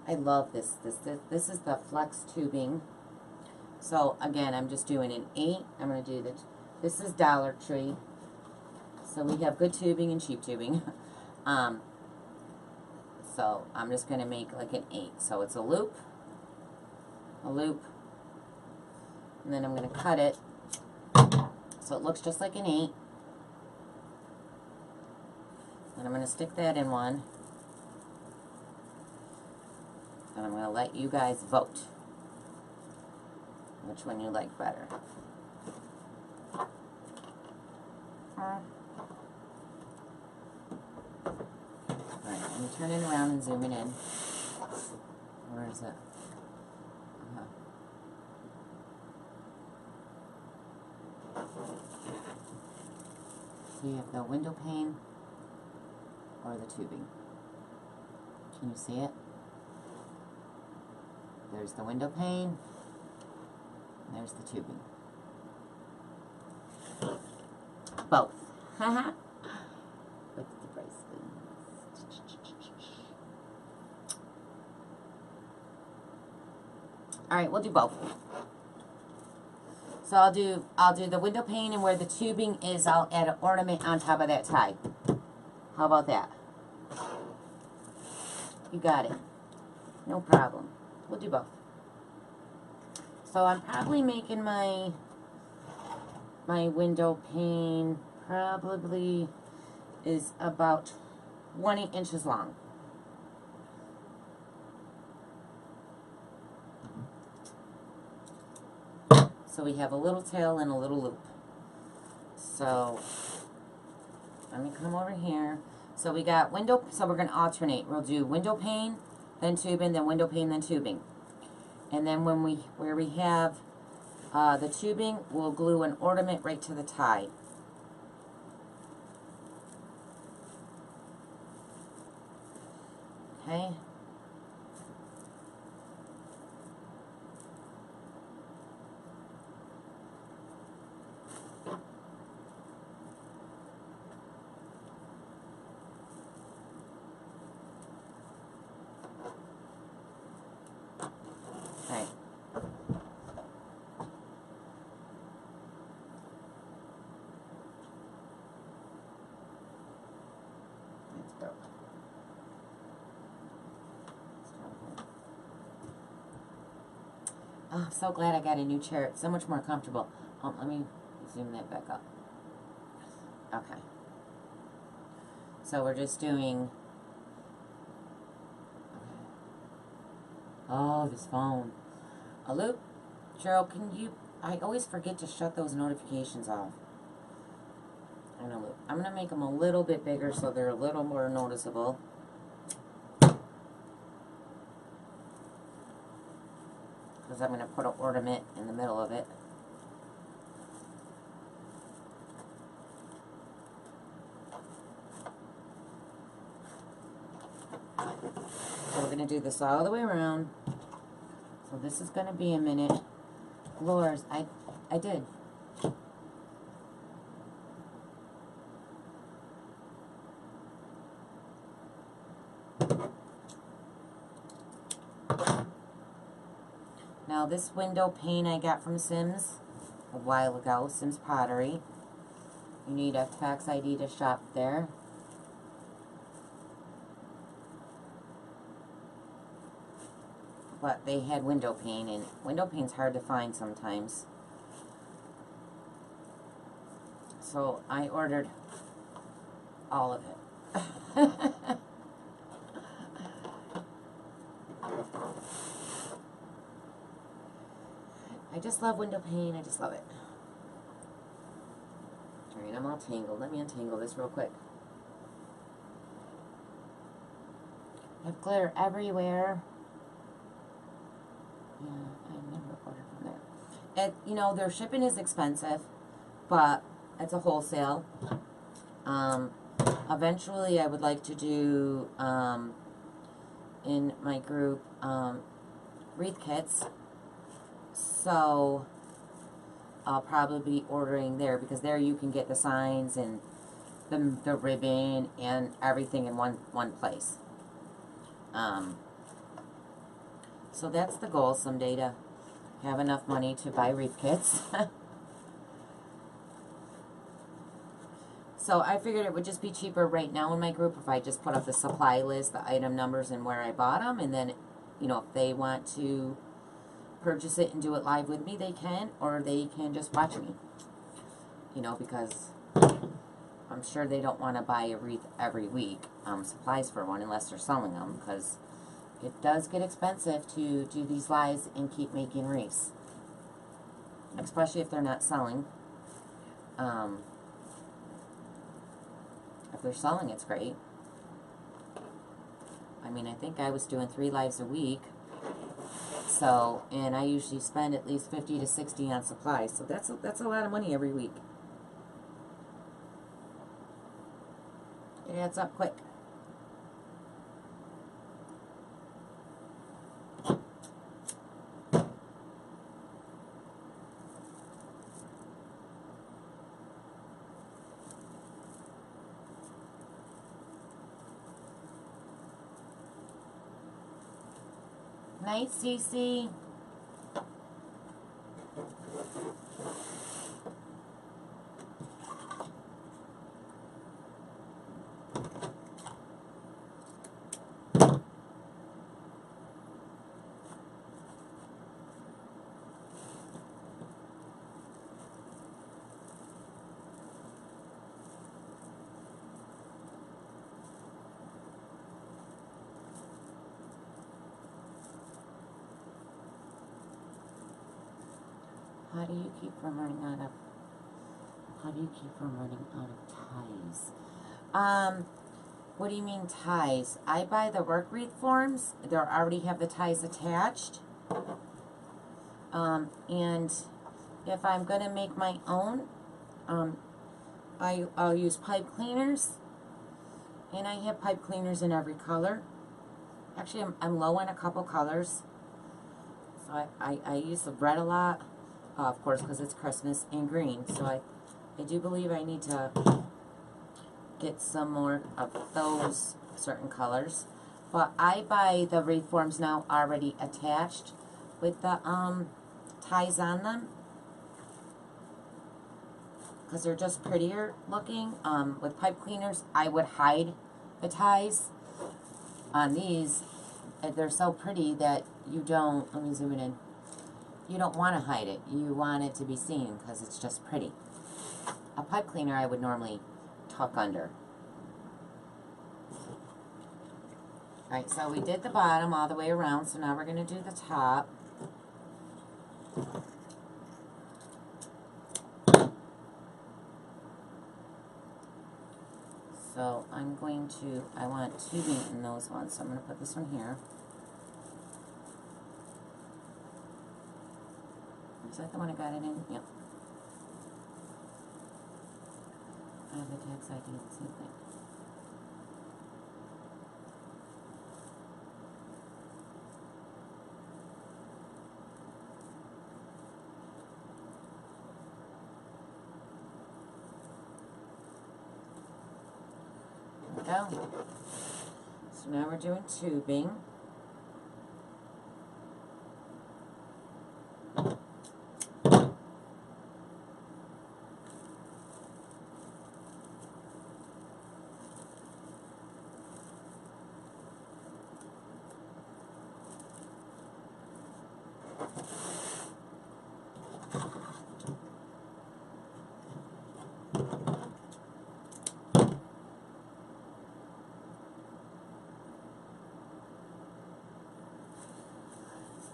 I love this. This is the flex tubing. So again, I'm just doing an 8. I'm going to do this is Dollar Tree. So we have good tubing and cheap tubing. So I'm just going to make like an 8. So it's a loop, and then I'm going to cut it so it looks just like an 8. And I'm going to stick that in one. And I'm going to let you guys vote which one you like better. Alright, let me turn it around and zoom it in. Where is it? So you have the window pane or the tubing. Can you see it? There's the window pane. And there's the tubing. Both. Haha. What's the price? Alright, we'll do both. So I'll do the window pane, and where the tubing is, I'll add an ornament on top of that tie. How about that? You got it. No problem. We'll do both. So I'm probably making my window pane probably is about 20 inches long. So we have a little tail and a little loop. So let me come over here. So we got window, so we're going to alternate. We'll do window pane, then tubing, then window pane, then tubing. And then where we have the tubing, we'll glue an ornament right to the tie. Okay. Oh, I'm so glad I got a new chair. It's so much more comfortable. Let me zoom that back up. Okay. So we're just doing... Oh, this phone. A loop. Cheryl, can you... I always forget to shut those notifications off. And a loop. I'm going to make them a little bit bigger so they're a little more noticeable. Because I'm going to put an ornament in the middle of it. So we're going to do this all the way around. So this is going to be a minute. Lors, I did. Now this window pane I got from Sims a while ago, Sims Pottery. You need a tax ID to shop there. But they had window pane, and window pane's hard to find sometimes. So I ordered all of it. I just love window pane. I just love it. Alright, I'm all tangled. Let me untangle this real quick. I have glitter everywhere. Yeah, I never ordered from there. You know, their shipping is expensive, but it's a wholesale. Eventually I would like to do, in my group, wreath kits. So I'll probably be ordering there, because there you can get the signs and the ribbon and everything in one place. So that's the goal, someday, to have enough money to buy wreath kits. So I figured it would just be cheaper right now in my group if I just put up the supply list, the item numbers, and where I bought them, and then, you know, if they want to purchase it and do it live with me, they can, or they can just watch me. You know, because I'm sure they don't want to buy a wreath every week, supplies for one, unless they're selling them, because it does get expensive to do these lives and keep making wreaths, especially if they're not selling. If they're selling, it's great. I mean, I think I was doing 3 lives a week, so, and I usually spend at least 50 to 60 on supplies, so that's a lot of money every week. It adds up quick. Night, Cece. How do you keep from running out of ties? What do you mean ties? I buy the work wreath forms. They already have the ties attached. And if I'm going to make my own, I'll use pipe cleaners. And I have pipe cleaners in every color. Actually, I'm low on a couple colors. So I use the red a lot. Of course, because it's Christmas, and green. So I do believe I need to get some more of those certain colors. But I buy the wreath forms now already attached with the ties on them, because they're just prettier looking. With pipe cleaners, I would hide the ties. On these, they're so pretty that you don't, let me zoom it in. You don't want to hide it. You want it to be seen because it's just pretty. A pipe cleaner I would normally tuck under. Alright, so we did the bottom all the way around, so now we're going to do the top. So I'm going to, I want tubing in those ones, so I'm going to put this one here. Is that the one I got it in? Yep. I have the tags ID, the same thing. There we go. So now we're doing tubing.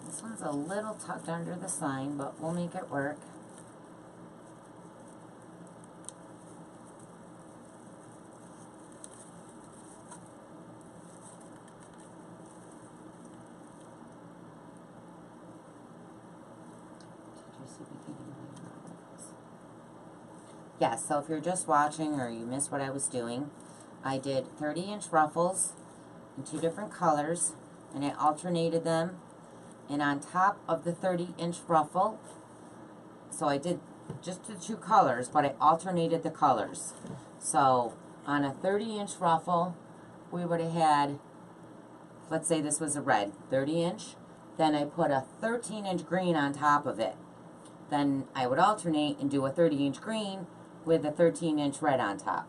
This one's a little tucked under the sign, but we'll make it work. Yes, so if you're just watching or you missed what I was doing, I did 30-inch ruffles in 2 different colors, and I alternated them. And on top of the 30-inch ruffle, so I did just the 2 colors, but I alternated the colors. So on a 30-inch ruffle, we would have had, let's say this was a red, 30-inch. Then I put a 13-inch green on top of it. Then I would alternate and do a 30-inch green with a 13-inch red on top.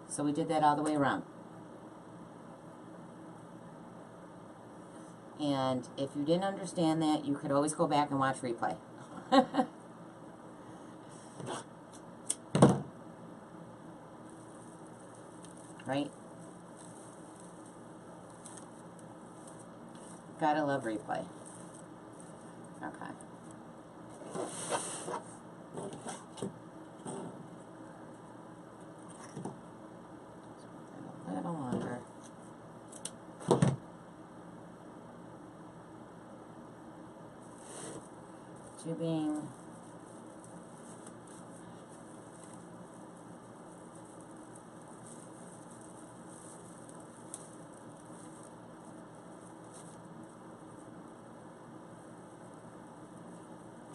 So we did that all the way around. And if you didn't understand that, you could always go back and watch replay. right? Gotta love replay. Okay. A little longer. Tubing.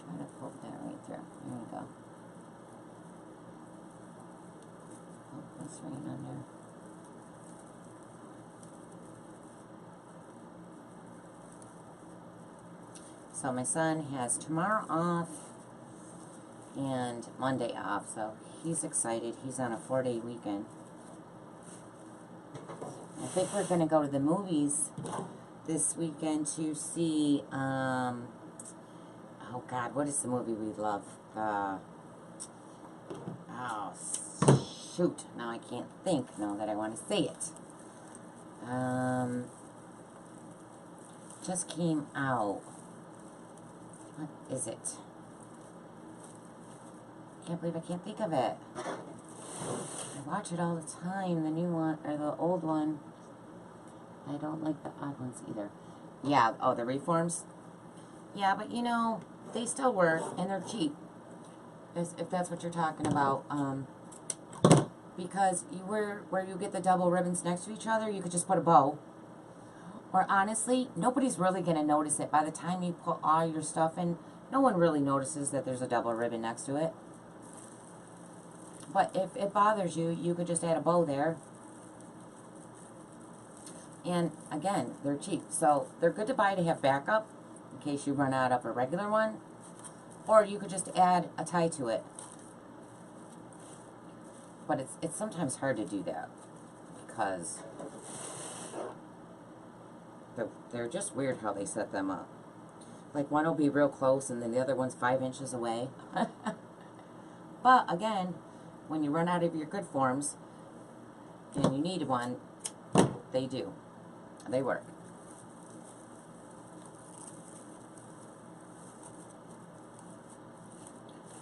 Try to pull that right through. There we go. Oh, this right under. So my son has tomorrow off and Monday off, so he's excited. He's on a 4-day weekend. I think we're gonna go to the movies this weekend to see, oh God, what is the movie we love? Oh, shoot, now I can't think now that I want to say it. Just came out. What is it? Can't believe I can't think of it. I watch it all the time, the new one, or the old one. I don't like the odd ones either. Yeah, oh, the reforms? Yeah, but you know, they still work, and they're cheap. If that's what you're talking about. Because where you get the double ribbons next to each other, you could just put a bow. Or honestly, nobody's really going to notice it. By the time you put all your stuff in, no one really notices that there's a double ribbon next to it. But if it bothers you, you could just add a bow there. And again, they're cheap. So they're good to buy to have backup in case you run out of a regular one. Or you could just add a tie to it. But it's sometimes hard to do that because they're just weird how they set them up. Like one will be real close and then the other one's 5 inches away. But again, when you run out of your good forms and you need one, they do. They work.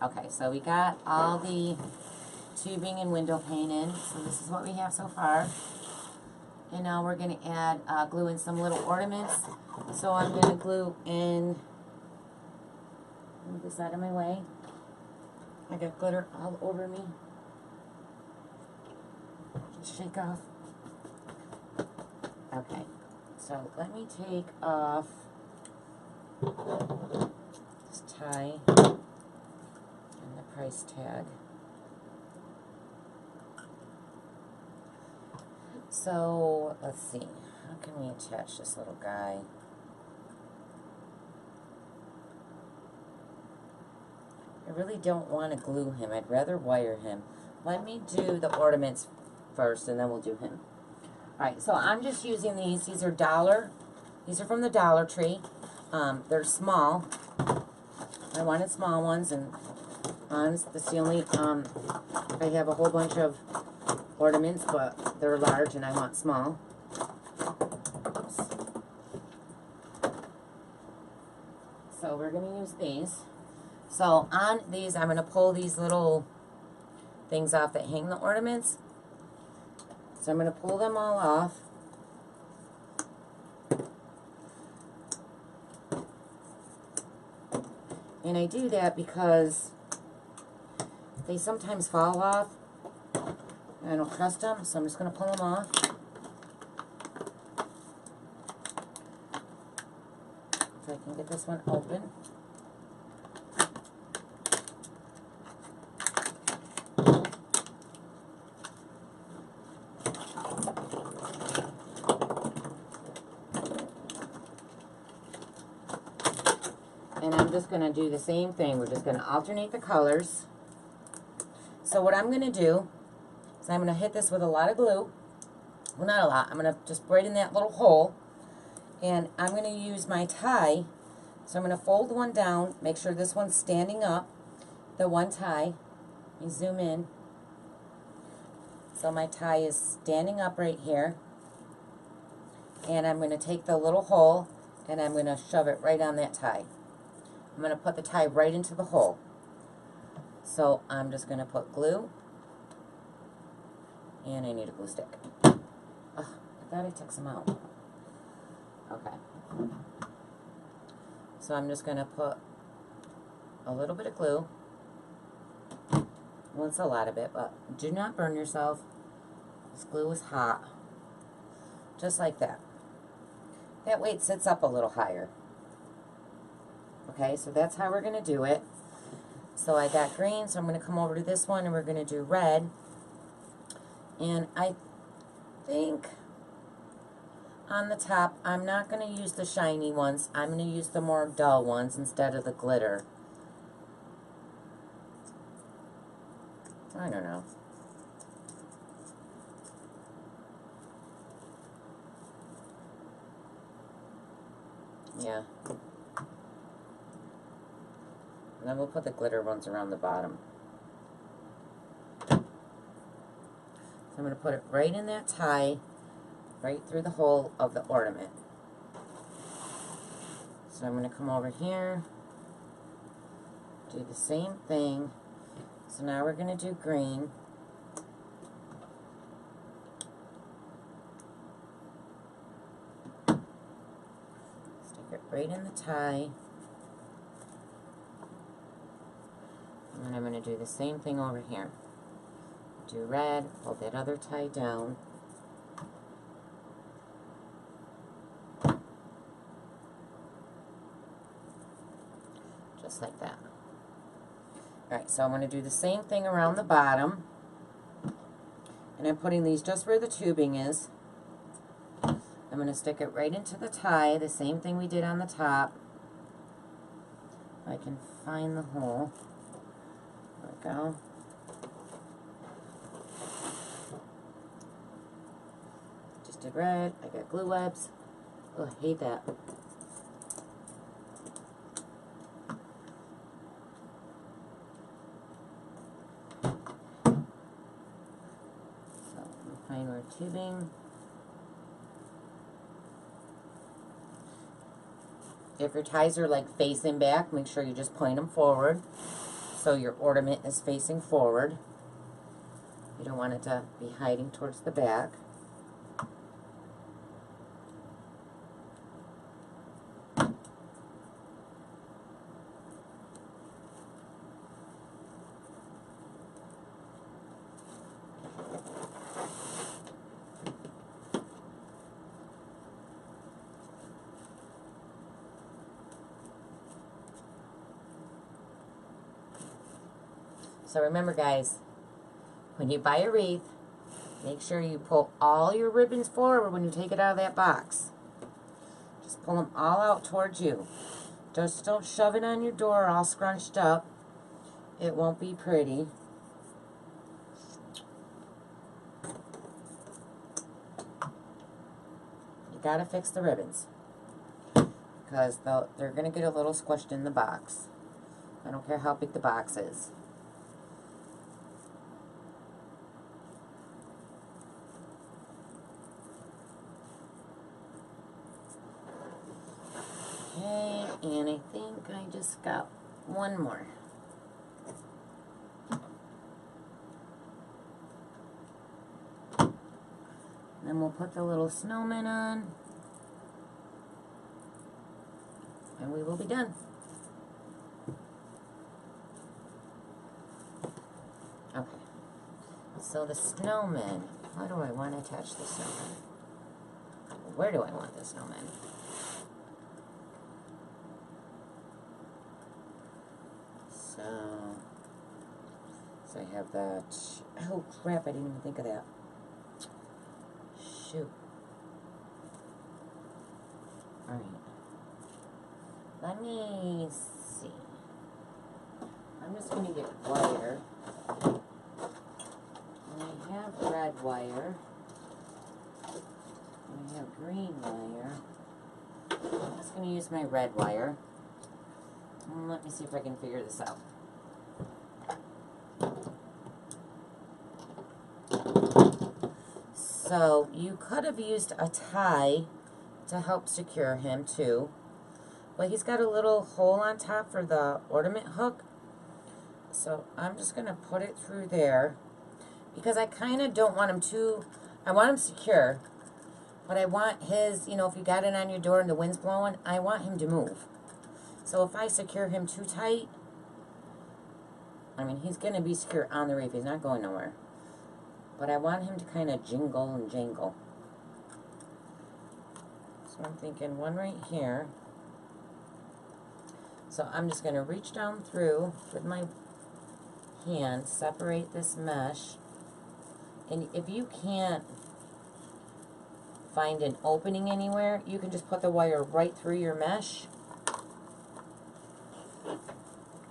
Okay, so we got all the tubing and window pane in. So this is what we have so far. And now we're going to add, glue in some little ornaments. So I'm going to glue in, move this out of my way. I got glitter all over me. Just shake off. Okay, so let me take off this tie and the price tag. So, let's see, how can we attach this little guy? I really don't want to glue him. I'd rather wire him. Let me do the ornaments first, and then we'll do him. Alright, so I'm just using these. These are dollar. These are from the Dollar Tree. They're small. I wanted small ones, and that's the only, I have a whole bunch of ornaments, but they're large and I want small. Oops. So we're going to use these. So on these, I'm going to pull these little things off that hang the ornaments. So I'm going to pull them all off. And I do that because they sometimes fall off. I don't trust them, so I'm just going to pull them off. So I can get this one open. And I'm just going to do the same thing. We're just going to alternate the colors. So what I'm going to do is I'm going to hit this with a lot of glue. Well, not a lot. I'm going to just right in that little hole. And I'm going to use my tie. So I'm going to fold one down, make sure this one's standing up, the one tie. Let me zoom in. So my tie is standing up right here. And I'm going to take the little hole and I'm going to shove it right on that tie. I'm going to put the tie right into the hole. So I'm just going to put glue. And I need a glue stick. Oh, I thought I took some out. Okay. So I'm just going to put a little bit of glue. Well, it's a lot of it, but do not burn yourself. This glue is hot. Just like that. That way it sits up a little higher. Okay, so that's how we're going to do it. So I got green, so I'm going to come over to this one and we're going to do red. And I think on the top, I'm not going to use the shiny ones. I'm going to use the more dull ones instead of the glitter. I don't know. Yeah. And then we'll put the glitter ones around the bottom. So I'm going to put it right in that tie, right through the hole of the ornament. So I'm going to come over here, do the same thing. So now we're going to do green. Stick it right in the tie. And then I'm going to do the same thing over here. Do red, pull that other tie down. Just like that. Alright, so I'm going to do the same thing around the bottom. And I'm putting these just where the tubing is. I'm going to stick it right into the tie, the same thing we did on the top. If I can find the hole. There we go. Just did red. I got glue webs. Oh, I hate that. Find our tubing. If your ties are like facing back, make sure you just point them forward so your ornament is facing forward. You don't want it to be hiding towards the back. So remember guys, when you buy a wreath, make sure you pull all your ribbons forward when you take it out of that box. Just pull them all out towards you. Just don't shove it on your door all scrunched up. It won't be pretty. You gotta fix the ribbons because they're gonna get a little squished in the box. I don't care how big the box is. Okay, and I think I just got one more. Then we'll put the little snowmen on, and we will be done. Okay, so the snowmen, how do I want to attach the snowmen? Where do I want the snowmen? So I have that. Oh crap, I didn't even think of that. Shoot. Alright. Let me see. I'm just going to get wire. And I have red wire. And I have green wire. I'm just going to use my red wire. And let me see if I can figure this out. So you could have used a tie to help secure him too. But he's got a little hole on top for the ornament hook. So I'm just going to put it through there. Because I kind of don't want him too... I want him secure. But I want his, you know, if you got it on your door and the wind's blowing, I want him to move. So if I secure him too tight, I mean, he's going to be secure on the reef. He's not going nowhere. But I want him to kind of jingle and jangle. So I'm thinking one right here. So I'm just going to reach down through with my hand, separate this mesh. And if you can't find an opening anywhere, you can just put the wire right through your mesh.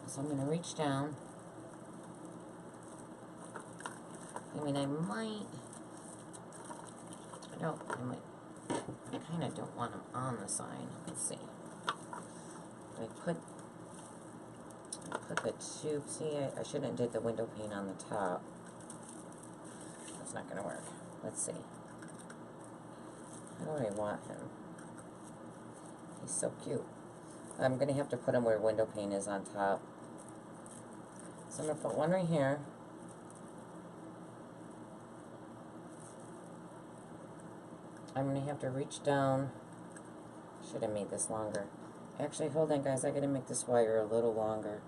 So I'm going to reach down. I mean, I kind of don't want them on the sign. Let's see. I put the tube, see, I shouldn't have did the window pane on the top. That's not going to work. Let's see. How do I want him? He's so cute. I'm going to have to put him where window pane is on top. So I'm going to put one right here. I'm going to have to reach down. Should have made this longer. Actually, hold on, guys. I got to make this wire a little longer.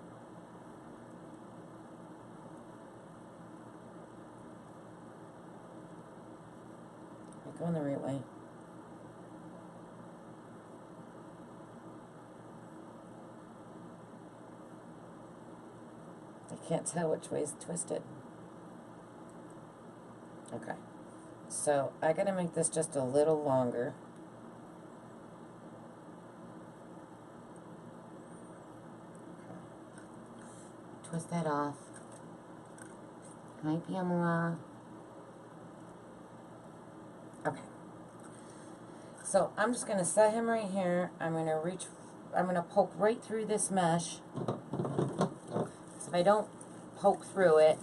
Am I going the right way? I can't tell which way is twisted. Okay. So I got to make this just a little longer. Twist that off. Hi, Pamela. Okay. So I'm just going to set him right here. I'm going to poke right through this mesh. So if I don't poke through it,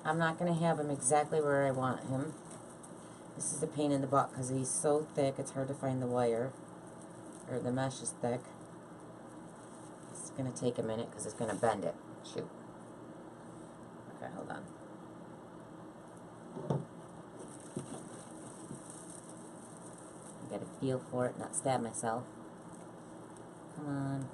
I'm not going to have him exactly where I want him. This is a pain in the butt because he's so thick it's hard to find the wire. Or the mesh is thick. It's going to take a minute because it's going to bend it. Shoot. Okay, hold on. I gotta feel for it, not stab myself. Come on.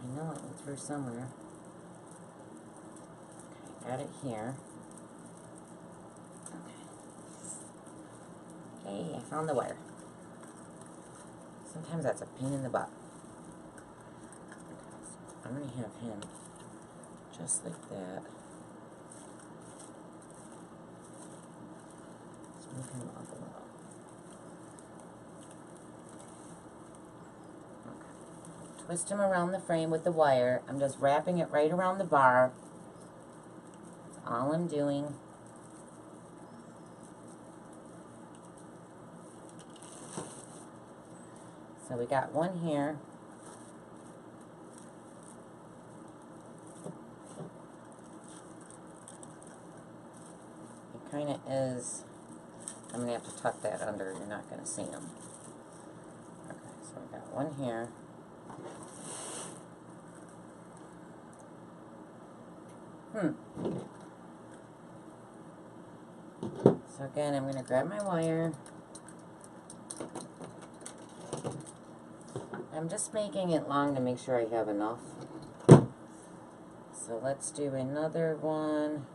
I know it went through somewhere. Okay, got it here. Okay, I found the wire. Sometimes that's a pain in the butt. Okay, so I'm going to have him just like that. Let's move him up a little. Okay. Twist him around the frame with the wire. I'm just wrapping it right around the bar. That's all I'm doing. So we got one here. It kind of is, I'm going to have to tuck that under, you're not going to see them. Okay, so we got one here. So again, I'm going to grab my wire. I'm just making it long to make sure I have enough. So let's do another one.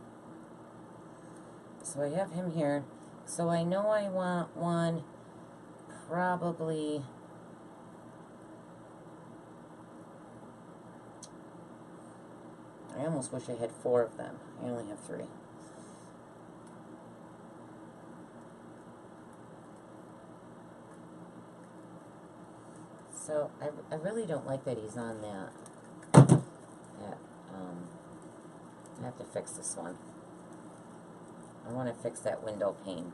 So I have him here. So I know I want one probably... I almost wish I had 4 of them. I only have 3. So I really don't like that he's on that. I have to fix this one. I want to fix that window pane.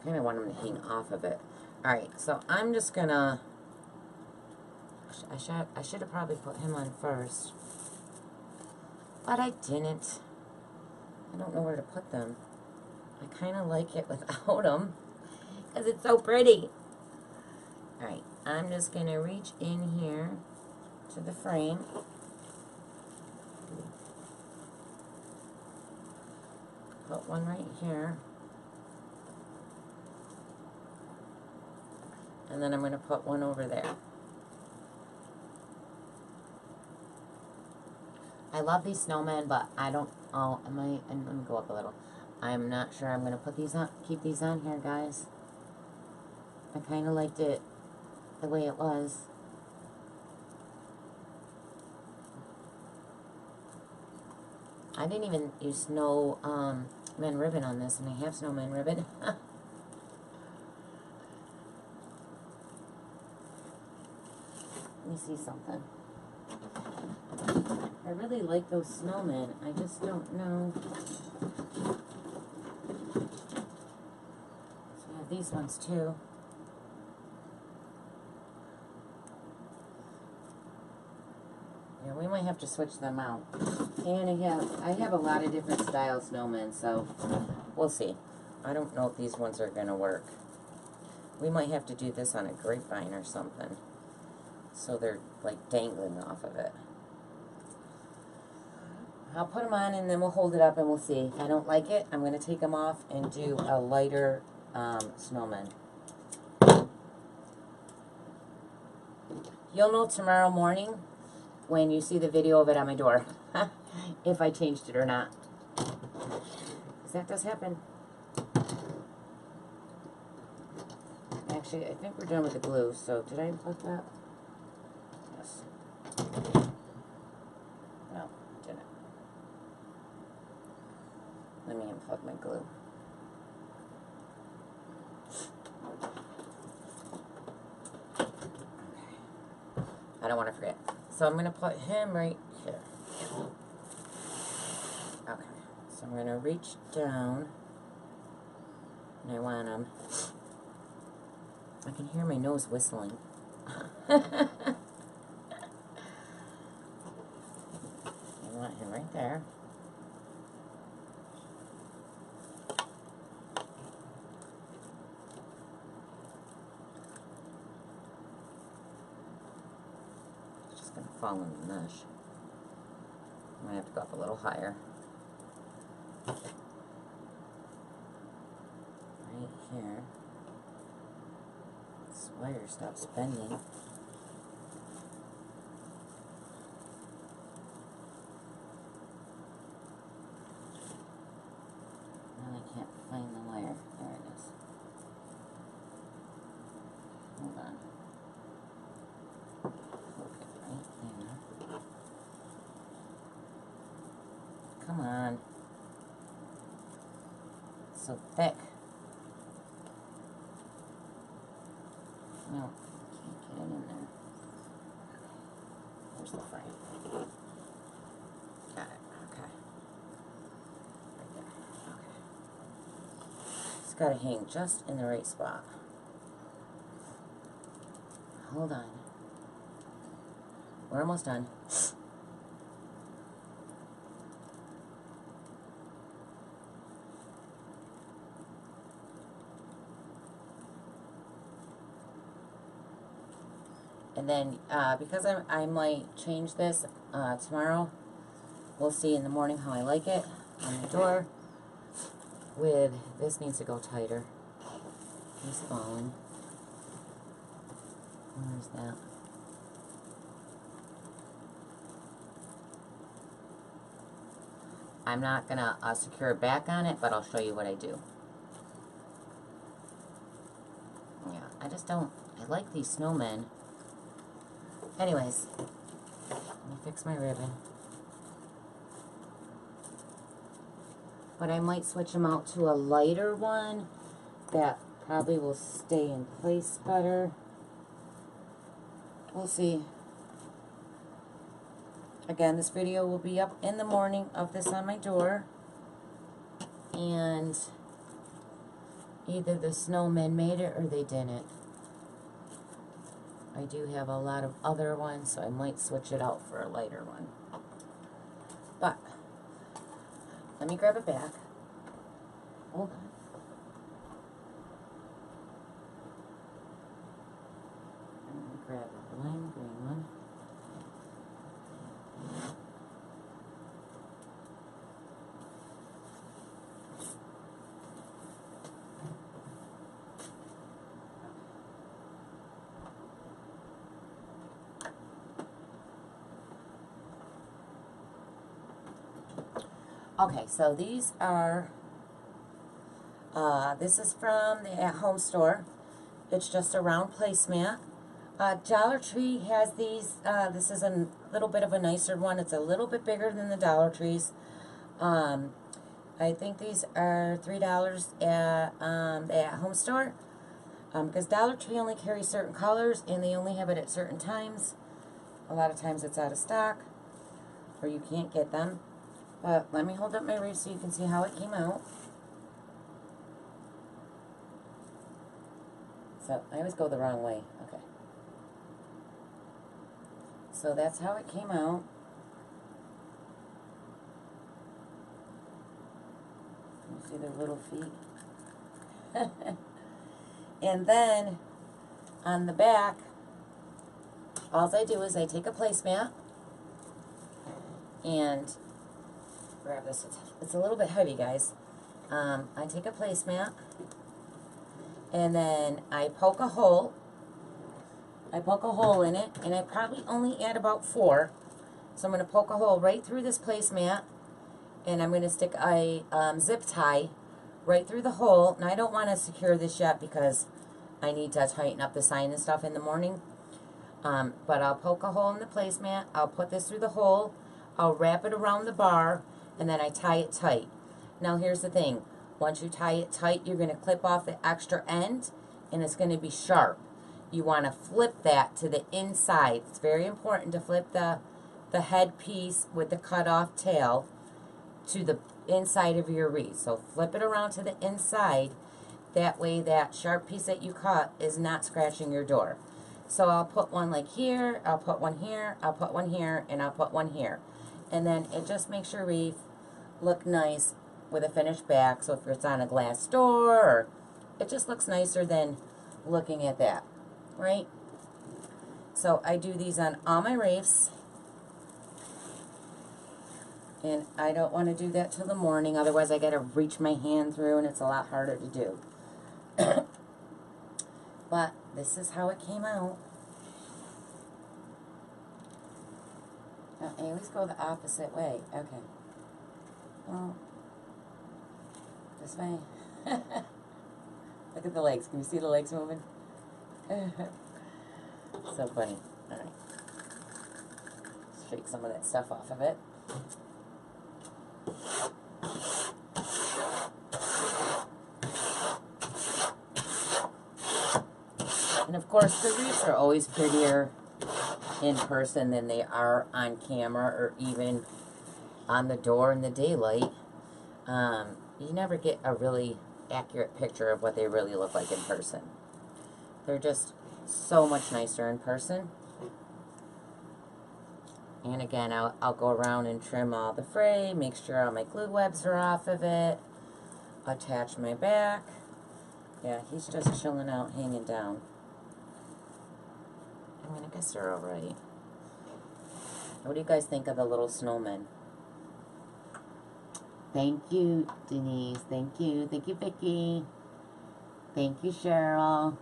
I kind of want him to hang off of it. Alright, so I'm just gonna I should have probably put him on first. But I didn't. I don't know where to put them. I kind of like it without them. Because it's so pretty. Alright, I'm just going to reach in here to the frame. Put one right here. And then I'm going to put one over there. I love these snowmen, but I don't, and let me go up a little. I'm not sure I'm going to put these on, keep these on here, guys. I kind of liked it the way it was. I didn't even use snowman ribbon on this, and I have snowman ribbon. Let me see something. I really like those snowmen. I just don't know. So I have these ones too. Yeah, we might have to switch them out. And I have a lot of different style snowmen, so we'll see. I don't know if these ones are gonna work. We might have to do this on a grapevine or something, so they're like dangling off of it. I'll put them on and then we'll hold it up and we'll see. If I don't like it, I'm gonna take them off and do a lighter snowman. You'll know tomorrow morning when you see the video of it on my door, if I changed it or not. Because that does happen. Actually, I think we're done with the glue, so did I unplug that? Yes. No, I didn't. Let me unplug my glue. I don't want to forget. So I'm going to put him right here. Okay. So I'm going to reach down. And I want him. I can hear my nose whistling. I want him right there. Fall in the mesh. I'm going to have to go up a little higher. Right here. This wire stops bending. Now I can't find the wire. There it is. Hold on. Come on. It's so thick. No, can't get it in there. There's the frame. Got it. Okay. Right there. Okay. It's got to hang just in the right spot. Hold on. We're almost done. And then, because I might change this tomorrow, we'll see in the morning how I like it on the door. With this needs to go tighter. He's falling. Where's that? I'm not gonna secure it back on it, but I'll show you what I do. Yeah, I just don't. I like these snowmen. Anyways, let me fix my ribbon. But I might switch them out to a lighter one that probably will stay in place better. We'll see. Again, this video will be up in the morning of this on my door. And either the snowmen made it or they didn't. I do have a lot of other ones, so I might switch it out for a lighter one. But let me grab it back. Hold on. Let me grab a lime green one. Okay, so these are, this is from the at-home store. It's just a round placemat. Dollar Tree has these. This is a little bit of a nicer one. It's a little bit bigger than the Dollar Trees. I think these are $3 at the at-home store. Because Dollar Tree only carries certain colors and they only have it at certain times. A lot of times it's out of stock or you can't get them. But let me hold up my wreath so you can see how it came out. So I always go the wrong way. Okay. So that's how it came out. You see their little feet? And then on the back, all I do is I take a placemat and grab this. It's a little bit heavy, guys. I take a placemat and then I poke a hole. I poke a hole in it, and I probably only add about 4. So I'm going to poke a hole right through this placemat, and I'm going to stick a zip tie right through the hole. Now I don't want to secure this yet because I need to tighten up the sign and stuff in the morning. But I'll poke a hole in the placemat. I'll put this through the hole. I'll wrap it around the bar, and then I tie it tight. Now here's the thing. Once you tie it tight, you're going to clip off the extra end, and it's going to be sharp. You want to flip that to the inside. It's very important to flip the head piece with the cut off tail to the inside of your wreath. So flip it around to the inside. That way that sharp piece that you cut is not scratching your door. So I'll put one like here, I'll put one here, I'll put one here, and I'll put one here. And then it just makes your wreath look nice with a finished back. So if it's on a glass door, or it just looks nicer than looking at that, right? So I do these on all my wreaths. And I don't want to do that till the morning, otherwise I got to reach my hand through and it's a lot harder to do. But this is how it came out. Now, I always go the opposite way. Okay. Well, this way. Look at the legs. Can you see the legs moving? So funny. All right. Shake some of that stuff off of it. And of course, the wreaths are always prettier in person than they are on camera or even on the door in the daylight. You never get a really accurate picture of what they really look like in person. They're just so much nicer in person. And again, I'll go around and trim all the fray, make sure all my glue webs are off of it, attach my back. Yeah, he's just chilling out, hanging down. I mean, I guess they're all right. What do you guys think of the little snowmen? Thank you, Denise. Thank you. Thank you, Vicki. Thank you, Cheryl.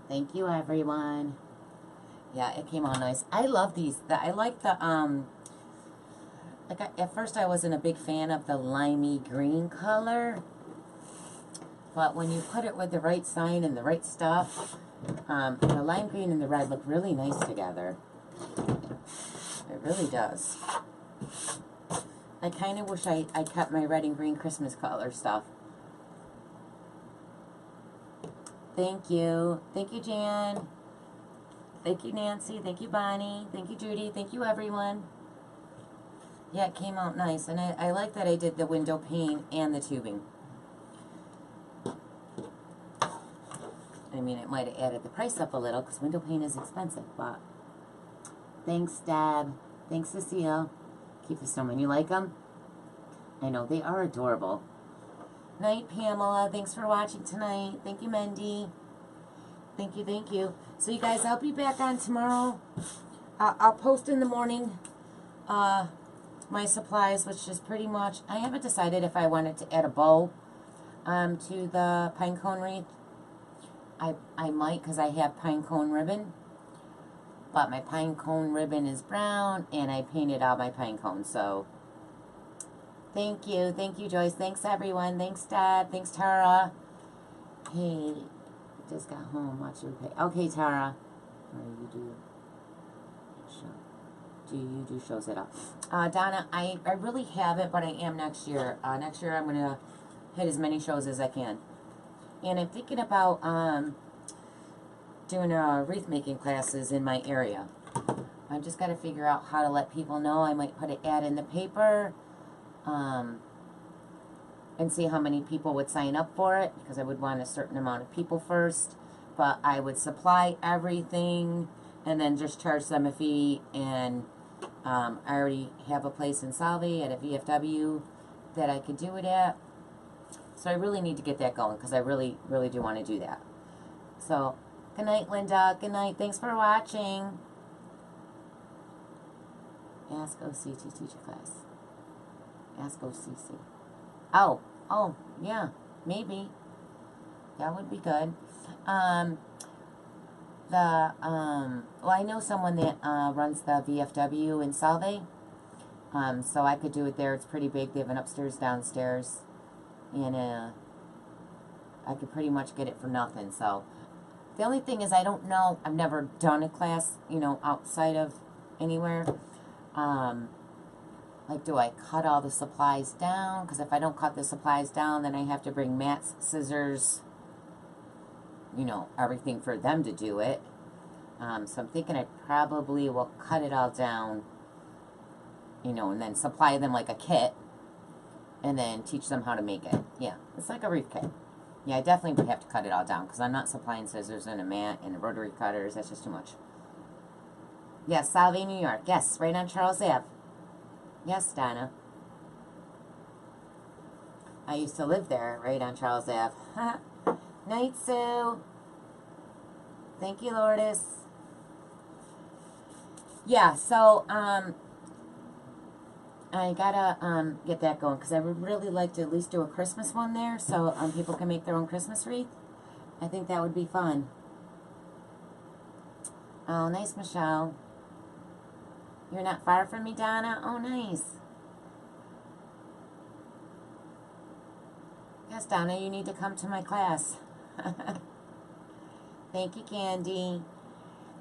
Thank you, everyone. Yeah, it came out nice. I love these. I like the, at first I wasn't a big fan of the limey green color. But when you put it with the right sign and the right stuff, the lime green and the red look really nice together. It really does. I kind of wish I kept my red and green Christmas color stuff. Thank you. Thank you, Jan. Thank you, Nancy. Thank you, Bonnie. Thank you, Judy. Thank you, everyone. Yeah, it came out nice. And I like that I did the window pane and the tubing. I mean, it might have added the price up a little because window pane is expensive, but thanks, Deb. Thanks, Cecile. Keep the snowmen. You like them? I know, they are adorable. Night, Pamela. Thanks for watching tonight. Thank you, Mendy. Thank you, thank you. So, you guys, I'll be back on tomorrow. I'll post in the morning my supplies, which is pretty much... I haven't decided if I wanted to add a bow to the pine cone wreath. I might, because I have pine cone ribbon. But my pine cone ribbon is brown, and I painted all my pine cones, so... Thank you, Joyce. Thanks, everyone. Thanks, Dad. Thanks, Tara. Hey, just got home. Watch your pay. Okay, Tara. Or you do show. Do you do shows at all? Donna, I really haven't, but I am next year. Next year I'm gonna hit as many shows as I can, and I'm thinking about doing wreath making classes in my area. I just got to figure out how to let people know. I might put an ad in the paper. And see how many people would sign up for it, because I would want a certain amount of people first, but I would supply everything and then just charge them a fee. And I already have a place in Salve at a VFW that I could do it at, so I really need to get that going because I really do want to do that. So good night, Linda. Good night. Thanks for watching. Ask OCT teacher class. Ask OCC. Oh, yeah, maybe. That would be good. Well, I know someone that runs the VFW in Salve. So I could do it there. It's pretty big. They have an upstairs, downstairs. And I could pretty much get it for nothing. So the only thing is I don't know. I've never done a class, you know, outside of anywhere. Like, do I cut all the supplies down? Because if I don't cut the supplies down, then I have to bring mats, scissors, you know, everything for them to do it. So I'm thinking I probably will cut it all down, you know, and then supply them like a kit, and then teach them how to make it. Yeah, it's like a wreath kit. Yeah, I definitely would have to cut it all down because I'm not supplying scissors and a mat and rotary cutters. That's just too much. Yes, Salve, New York. Yes, right on Charles Ave. Yes, Donna. I used to live there, right on Charles Ave. Night, Sue. Thank you, Lourdes. Yeah, so, I gotta, get that going, because I would really like to at least do a Christmas one there, so, people can make their own Christmas wreath. I think that would be fun. Oh, nice, Michelle. You're not far from me, Donna? Oh, nice. Yes, Donna, you need to come to my class. Thank you, Candy.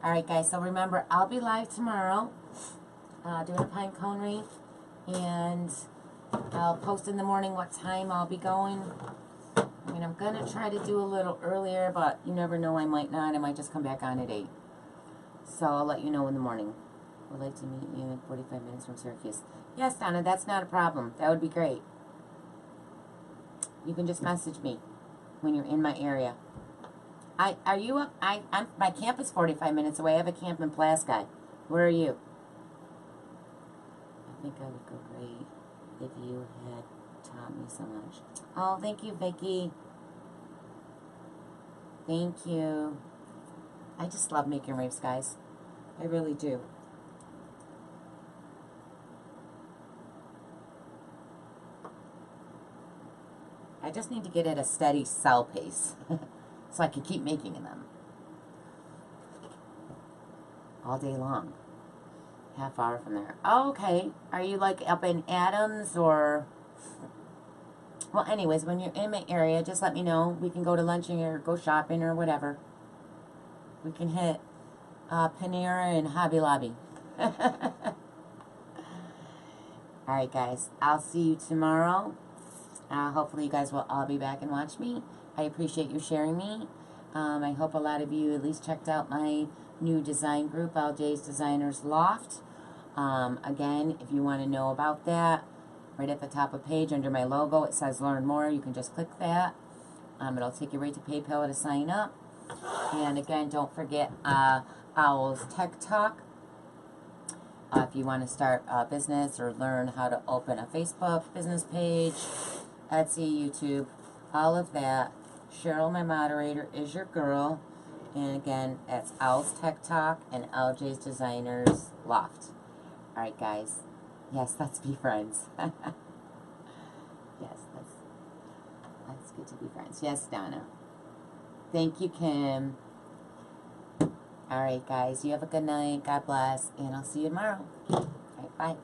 All right, guys, so remember, I'll be live tomorrow doing a pine cone wreath, and I'll post in the morning what time I'll be going. I mean, I'm going to try to do a little earlier, but you never know, I might not. I might just come back on at 8. So I'll let you know in the morning. Would like to meet you in 45 minutes from Syracuse. Yes, Donna, that's not a problem. That would be great. You can just message me when you're in my area. Are you up? My camp is 45 minutes away. I have a camp in Plasky. Where are you? I think I would go great if you had taught me so much. Oh, thank you, Vicky. Thank you. I just love making wreaths, guys. I really do. I just need to get at a steady sell pace so I can keep making them all day long. Half hour from there. Oh, okay. Are you like up in Adams or... Well, anyways, when you're in my area, just let me know. We can go to lunch or go shopping or whatever. We can hit Panera and Hobby Lobby. Alright, guys. I'll see you tomorrow. Hopefully you guys will all be back and watch me. I appreciate you sharing me. I hope a lot of you at least checked out my new design group, LJ's Designers Loft. Again, if you want to know about that, right at the top of the page under my logo, it says Learn More. You can just click that. It'll take you right to PayPal to sign up. And again, don't forget Owl's Tech Talk. If you want to start a business or learn how to open a Facebook business page, Etsy, YouTube, all of that. Cheryl, my moderator, is your girl. And again, that's Owl's Tech Talk and LJ's Designers Loft. Alright, guys. Yes, let's be friends. Yes, that's good to be friends. Yes, Donna. Thank you, Kim. Alright, guys. You have a good night. God bless. And I'll see you tomorrow. Alright, bye.